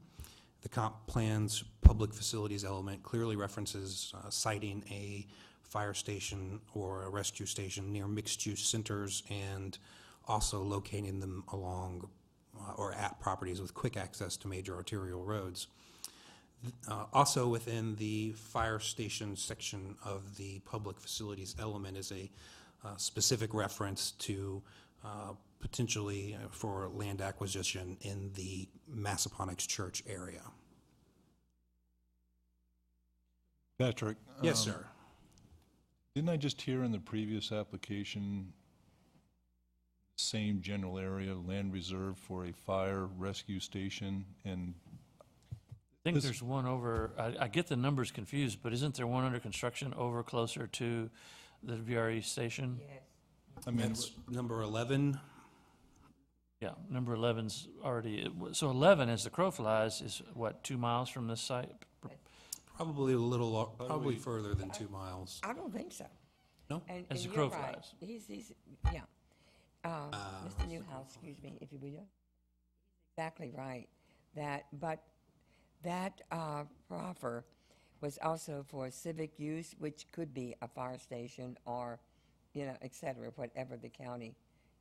The comp plan's public facilities element clearly references siting a fire station or a rescue station near mixed-use centers and also locating them along or at properties with quick access to major arterial roads. Also within the fire station section of the public facilities element is a specific reference to potentially for land acquisition in the Massaponax Church area. Patrick? Yes, sir. Didn't I just hear in the previous application, same general area, land reserved for a fire rescue station? And I think there's one over, I get the numbers confused, but isn't there one under construction over closer to the VRE station? Yes. I mean, That's number 11. Yeah, number 11's already, so 11, as the crow flies, is what, 2 miles from this site? Probably a little, probably further than 2 miles. I don't think so. No? And As the you're crow right. flies. He's yeah. Mr. Newhouse, excuse me, if you would. Exactly right. But that proffer was also for civic use, which could be a fire station or, et cetera, whatever the county,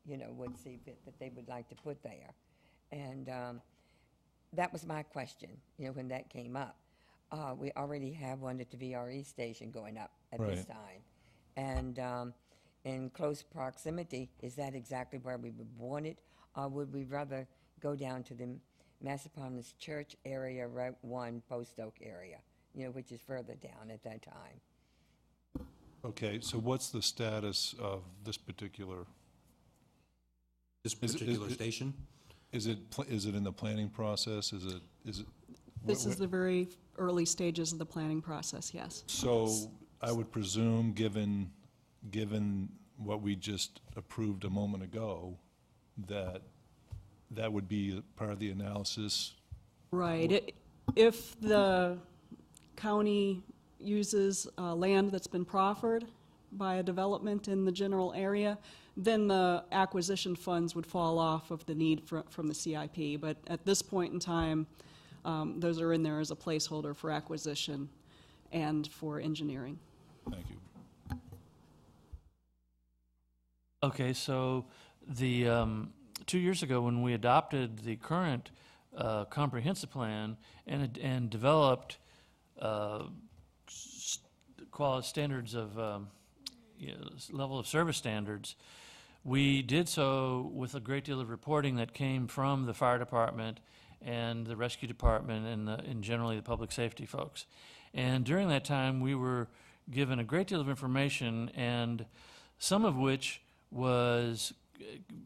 would see fit that they would like to put there. And that was my question, when that came up. We already have one at the VRE station going up at this time. And in close proximity, is that exactly where we would want it? Or would we rather go down to the Massaponax Church area, Route 1, Post Oak area, which is further down at that time? okay, so what's the status of this particular? This particular station? Is it in the planning process? Is it? This is the very early stages of the planning process, yes. So I would presume, given what we just approved a moment ago, that would be part of the analysis. Right. If the county uses land that's been proffered by a development in the general area, then the acquisition funds would fall off of the need from the CIP. But at this point in time, those are in there as a placeholder for acquisition and for engineering. Thank you. Okay, so the 2 years ago, when we adopted the current comprehensive plan and developed quality standards of level of service standards, we did so with a great deal of reporting that came from the fire department and the rescue department and generally the public safety folks. And during that time, we were given a great deal of information, and some of which was,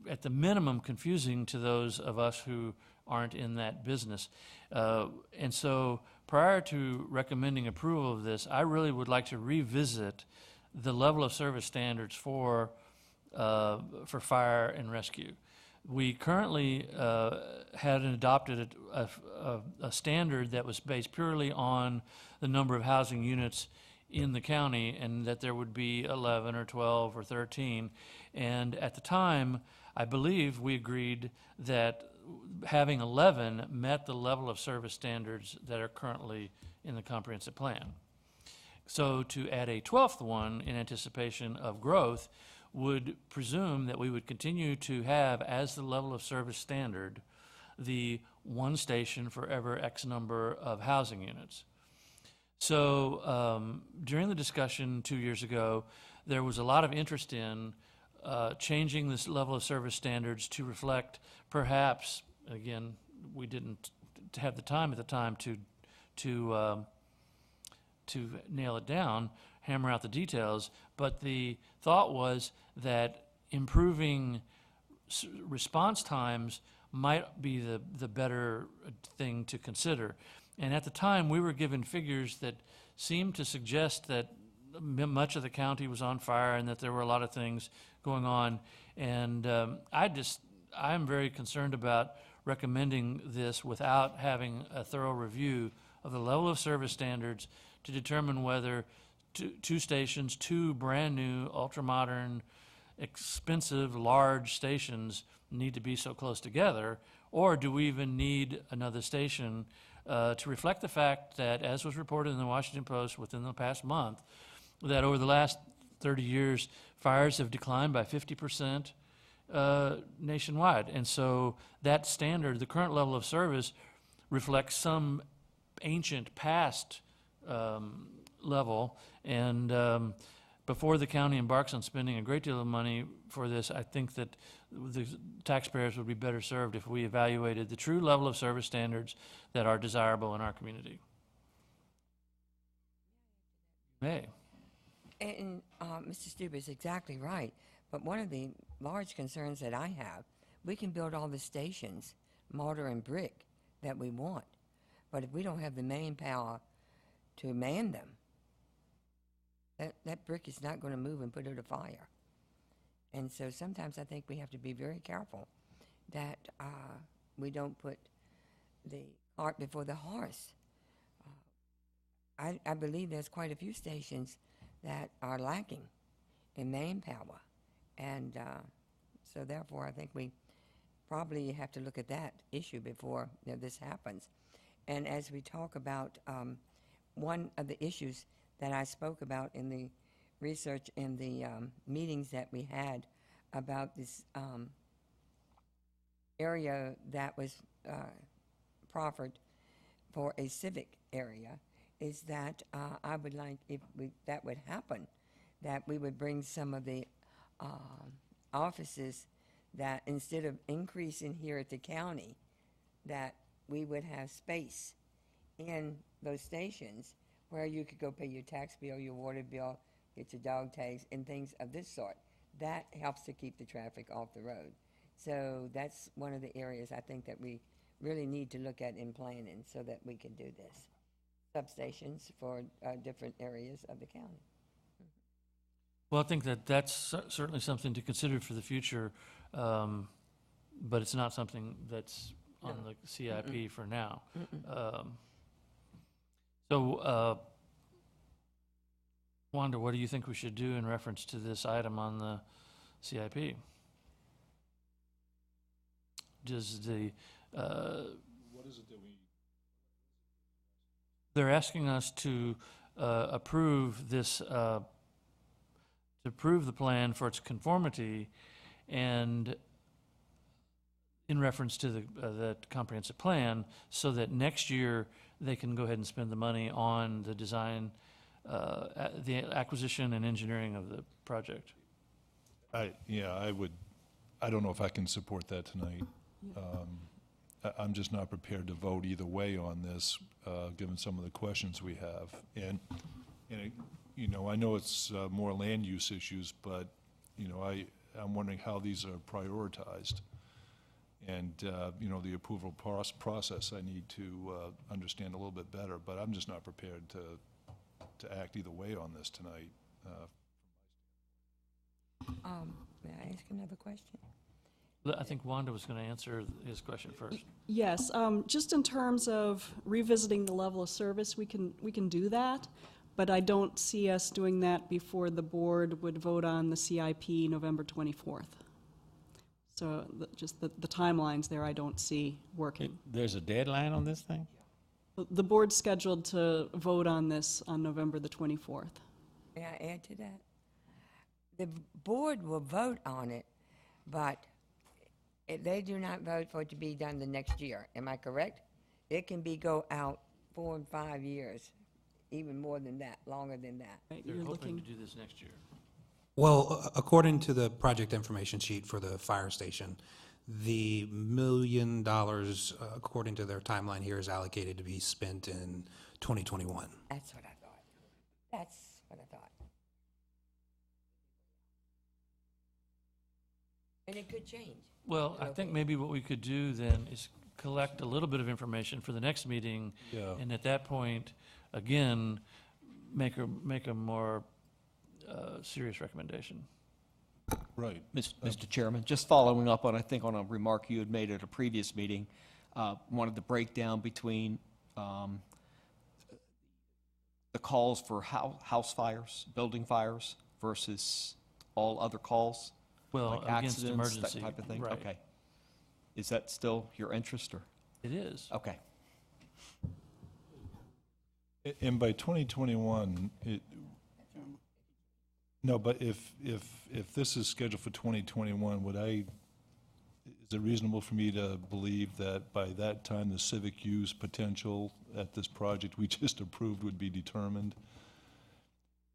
at the minimum, confusing to those of us who aren't in that business. And so prior to recommending approval of this, I really would like to revisit the level of service standards for fire and rescue. We currently had adopted a standard that was based purely on the number of housing units in the county, and that there would be 11 or 12 or 13. And at the time, I believe we agreed that having 11 met the level of service standards that are currently in the comprehensive plan. So to add a 12th one in anticipation of growth would presume that we would continue to have as the level of service standard the one station for every X number of housing units. So during the discussion 2 years ago, there was a lot of interest in changing this level of service standards to reflect perhaps, again, we didn't have the time at the time to nail it down, hammer out the details, but the thought was that improving response times might be the better thing to consider. And at the time, we were given figures that seemed to suggest that much of the county was on fire and that there were a lot of things going on. And I'm very concerned about recommending this without having a thorough review of the level of service standards to determine whether two stations, two brand-new, ultra-modern, expensive, large stations need to be so close together, or do we even need another station to reflect the fact that, as was reported in the Washington Post within the past month, that over the last 30 years, fires have declined by 50% nationwide. And so that standard, the current level of service, reflects some ancient past level. And before the county embarks on spending a great deal of money for this, I think that the taxpayers would be better served if we evaluated the true level of service standards that are desirable in our community. May. And Mr. Stuber is exactly right. But one of the large concerns that I have, we can build all the stations, mortar and brick, that we want. But if we don't have the manpower to man them, that brick is not going to move and put out a fire. And so sometimes I think we have to be very careful that we don't put the cart before the horse. I believe there's quite a few stations that are lacking in manpower. And so therefore I think we probably have to look at that issue before this happens. And as we talk about one of the issues that I spoke about in the research in the meetings that we had about this area that was proffered for a civic area, is that I would like, if that would happen, that we would bring some of the offices, that instead of increasing here at the county, that we would have space in those stations where you could go pay your tax bill, your water bill, get your dog tags, and things of this sort. That helps to keep the traffic off the road. So that's one of the areas I think that we really need to look at in planning so that we can do this. Substations for different areas of the county. Well, I think that that's certainly something to consider for the future, but it's not something that's on the CIP for now. So, Wanda, what do you think we should do in reference to this item on the CIP? Does the What is it that we? they're asking us to approve this, to approve the plan for its conformity, and in reference to the comprehensive plan, so that next year they can go ahead and spend the money on the design, the acquisition and engineering of the project. I don't know if I can support that tonight. I'm just not prepared to vote either way on this, given some of the questions we have. And I know it's more land use issues, but, I'm wondering how these are prioritized. And, the approval process, I need to understand a little bit better, but I'm just not prepared to act either way on this tonight. May I ask another question? I think Wanda was going to answer his question first. Yes, just in terms of revisiting the level of service, we can do that, but I don't see us doing that before the board would vote on the CIP November 24th. So just the timelines there I don't see working. There's a deadline on this thing? The board's scheduled to vote on this on November the 24th. May I add to that? The board will vote on it, but they do not vote for it to be done the next year. Am I correct? It can go out 4 and 5 years, even more than that, longer than that. Right, They're you're hoping looking. to do this next year. Well, according to the project information sheet for the fire station, the $1 million, according to their timeline here, is allocated to be spent in 2021. That's what I thought. That's what I thought. And it could change. Well, I think maybe what we could do then is collect a little bit of information for the next meeting. Yeah. And at that point, again, make a more serious recommendation. Right. Mr. Chairman, just following up on, I think, on a remark you had made at a previous meeting, wanted the breakdown between the calls for house fires, building fires versus all other calls? Well, Like against accidents, emergency, that type of thing? right. Okay. Is that still your interest, or? It is. Okay. And by 2021, no, but if this is scheduled for 2021, is it reasonable for me to believe that by that time, the civic use potential at this project we just approved would be determined?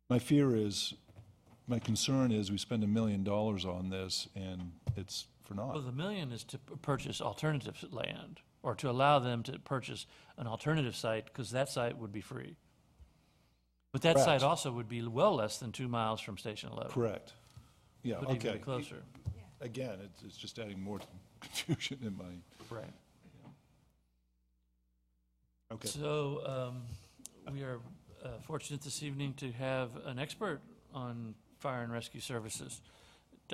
My concern is we spend $1 million on this, and it's for naught. Well, the million is to purchase alternative land, or to allow them to purchase an alternative site, because that site would be free. But that Correct. site also would be well less than 2 miles from Station 11. Correct. Yeah, Would even okay. be closer. Again, it's just adding more confusion in my, Right. okay. So we are fortunate this evening to have an expert on fire and rescue services.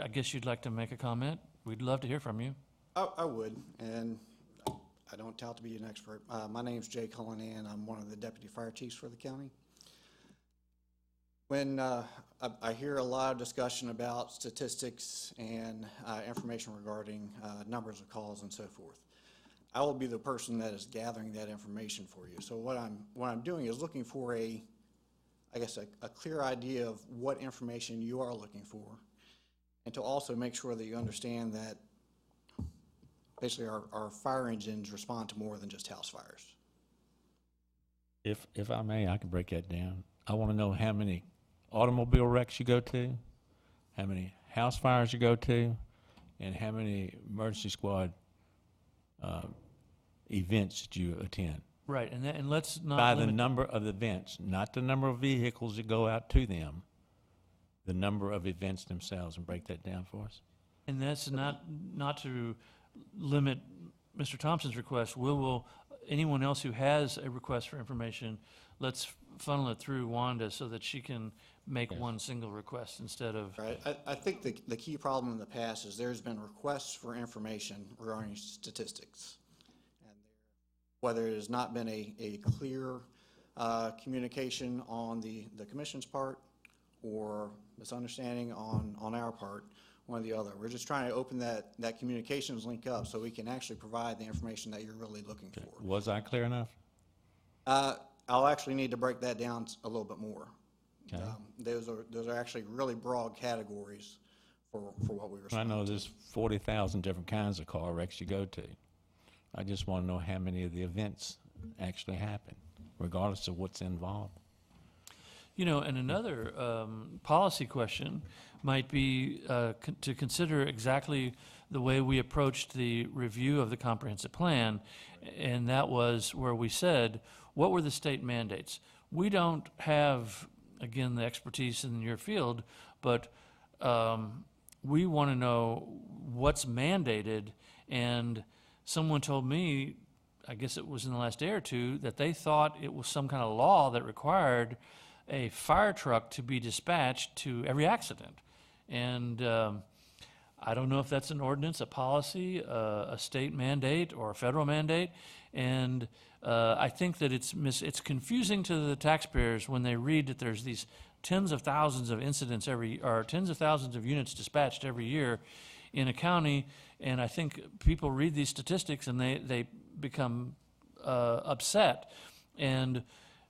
I guess you'd like to make a comment? We'd love to hear from you. I would, and I don't tout to be an expert. My name's Jay Cullinan. I'm one of the deputy fire chiefs for the county. When I hear a lot of discussion about statistics and information regarding numbers of calls and so forth, I will be the person that is gathering that information for you. So what I'm doing is looking for a clear idea of what information you are looking for, and to also make sure that you understand that basically our fire engines respond to more than just house fires. If I may, I can break that down. I want to know how many automobile wrecks you go to, how many house fires you go to, and how many emergency squad events that you attend. Right, and let's not By the limit- number of events, not the number of vehicles that go out to them, the number of events themselves, and break that down for us. And that's not to limit Mr. Thompson's request. Anyone else who has a request for information, let's funnel it through Wanda so that she can make one single request instead of. Right. I think the key problem in the past is there's been requests for information regarding statistics. And whether it has not been a clear communication on the commission's part or misunderstanding on our part, one or the other. We're just trying to open that communications link up so we can actually provide the information that you're really looking for. Was I clear enough? I'll actually need to break that down a little bit more. Okay. Those are actually really broad categories for what we I respond know to. there's 40,000 different kinds of car wrecks you go to. I just want to know how many of the events actually happen, regardless of what's involved. You know, and another policy question might be to consider exactly the way we approached the review of the comprehensive plan, and that was where we said, what were the state mandates? We don't have, again, the expertise in your field, but we want to know what's mandated, and someone told me, I guess it was in the last day or two, that they thought it was some kind of law that required a fire truck to be dispatched to every accident. And I don't know if that's an ordinance, a policy, a state mandate, or a federal mandate. And I think that it's confusing to the taxpayers when they read that there's these tens of thousands of incidents or tens of thousands of units dispatched every year in a county. And I think people read these statistics and they become upset. And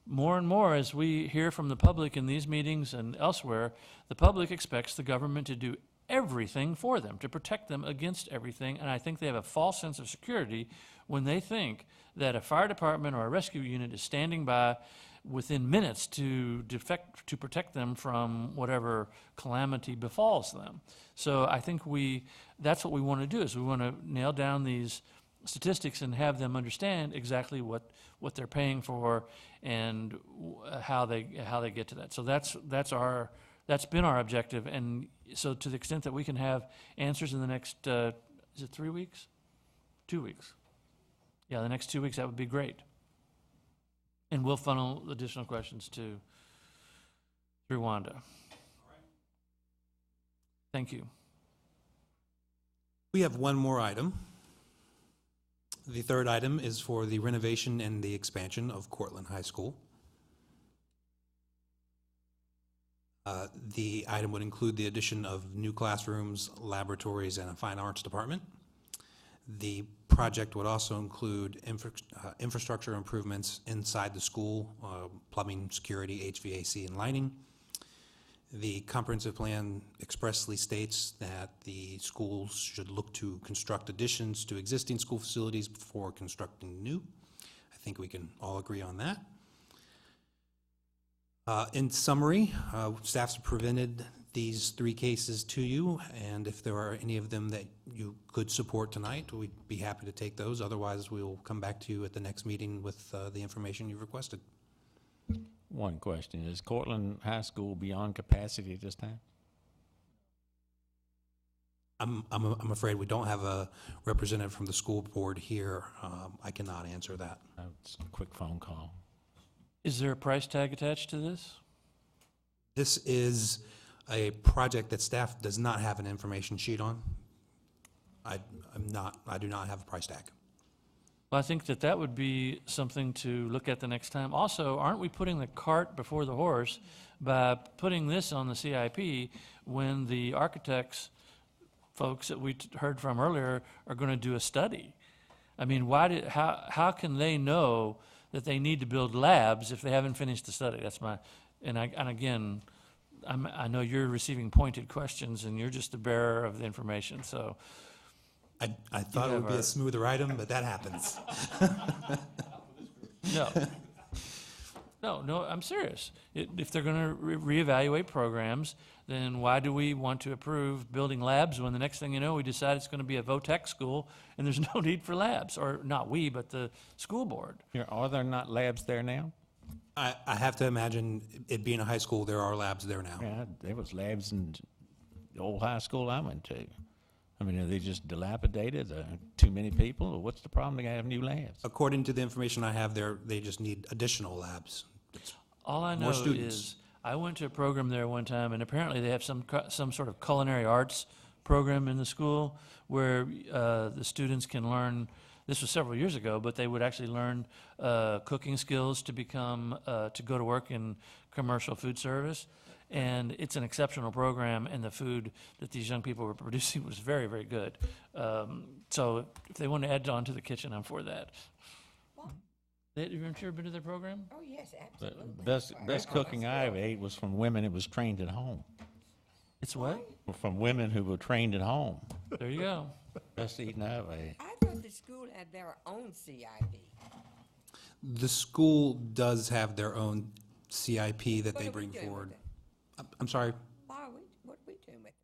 more, as we hear from the public in these meetings and elsewhere, the public expects the government to do everything for them, to protect them against everything. And I think they have a false sense of security when they think that a fire department or a rescue unit is standing by within minutes to protect them from whatever calamity befalls them. So I think that's what we want to do, is we want to nail down these statistics and have them understand exactly what they're paying for and how they get to that. So that's been our objective. And so to the extent that we can have answers in the next, is it 3 weeks? 2 weeks. Yeah, the next 2 weeks, that would be great. And we'll funnel additional questions through Wanda. Thank you. We have one more item. The third item is for the renovation and the expansion of Cortland High School. The item would include the addition of new classrooms, laboratories, and a fine arts department. The project would also include infrastructure improvements inside the school, plumbing, security, HVAC, and lighting. The comprehensive plan expressly states that the schools should look to construct additions to existing school facilities before constructing new. I think we can all agree on that. In summary, staff's presented these 3 cases to you, and if there are any of them that you could support tonight, we'd be happy to take those. Otherwise, we will come back to you at the next meeting with the information you've requested. One question, is Cortland High School beyond capacity at this time? I'm afraid we don't have a representative from the school board here. I cannot answer that. It's a quick phone call. Is there a price tag attached to this? This is a project that staff does not have an information sheet on. I do not have a price tag. Well, I think that would be something to look at the next time. Also, aren't we putting the cart before the horse by putting this on the CIP when the architects folks that we heard from earlier are going to do a study? I mean, how can they know that they need to build labs if they haven't finished the study? That's my, and again, I know you're receiving pointed questions and you're just the bearer of the information, so. I thought it would be a smoother item, but that happens. No, I'm serious. If they're going to reevaluate programs, then why do we want to approve building labs when the next thing you know, we decide it's going to be a VOTEC school and there's no need for labs? Or not we, but the school board. Are there not labs there now? I have to imagine it being a high school, there are labs there now. Yeah, there was labs in the old high school I went to. I mean, are they just dilapidated, too many people, or what's the problem? They gotta have new labs. According to the information I have there, they just need additional labs. All I know More students. is I went to a program there one time, and apparently they have some sort of culinary arts program in the school where the students can learn. This was several years ago, but they would actually learn cooking skills to become to go to work in commercial food service. And it's an exceptional program, and the food that these young people were producing was very, very good. So if they want to add on to the kitchen, I'm for that. Have you ever been to their program? Oh, yes, absolutely. The best cooking I ever ate was from women who was trained at home. It's what? From women who were trained at home. There you go. Best eating I ever ate. I thought the school had their own CIP. The school does have their own CIP that they bring forward. I'm sorry? What are we doing with it?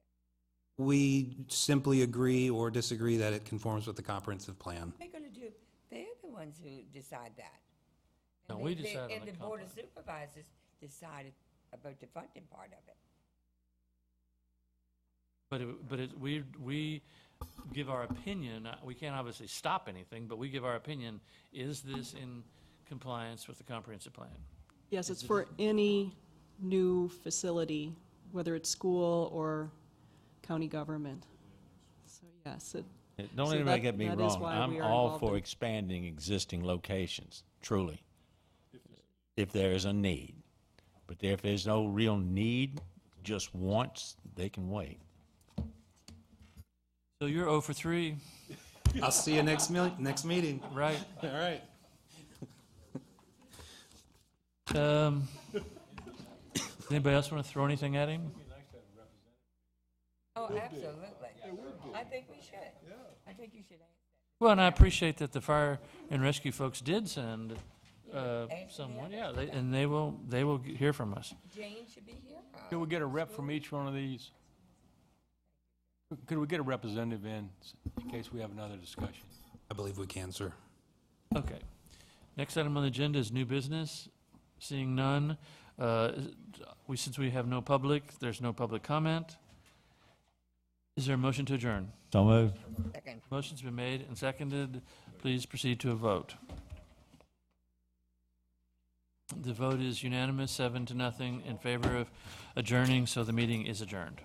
We simply agree or disagree that it conforms with the comprehensive plan. They're going to do, they're the ones who decide that. No, we decide on And the the Board of Supervisors decided about the funding part of it. But we give our opinion. We can't obviously stop anything, but we give our opinion. Is this in compliance with the comprehensive plan? Yes, it's for any new facility, whether it's school or county government. So, yes. Don't so anybody get me that is wrong. why I'm we are all involved for in- expanding existing locations, truly, if there is a need. But if there's no real need, just once, they can wait. So you're 0 for 3. I'll see you next meeting. Right. All right. Anybody else want to throw anything at him? Oh, absolutely. I think we should. I think you should. Well, and I appreciate that the fire and rescue folks did send someone. Yeah, they will hear from us. Jane should be here. Could we get a rep from each one of these? Could we get a representative in case we have another discussion? I believe we can, sir. Okay. Next item on the agenda is new business. Seeing none, since we have no public, there's no public comment. Is there a motion to adjourn? So moved. Second. Motion's been made and seconded. Please proceed to a vote. The vote is unanimous, 7-0 in favor of adjourning, so the meeting is adjourned.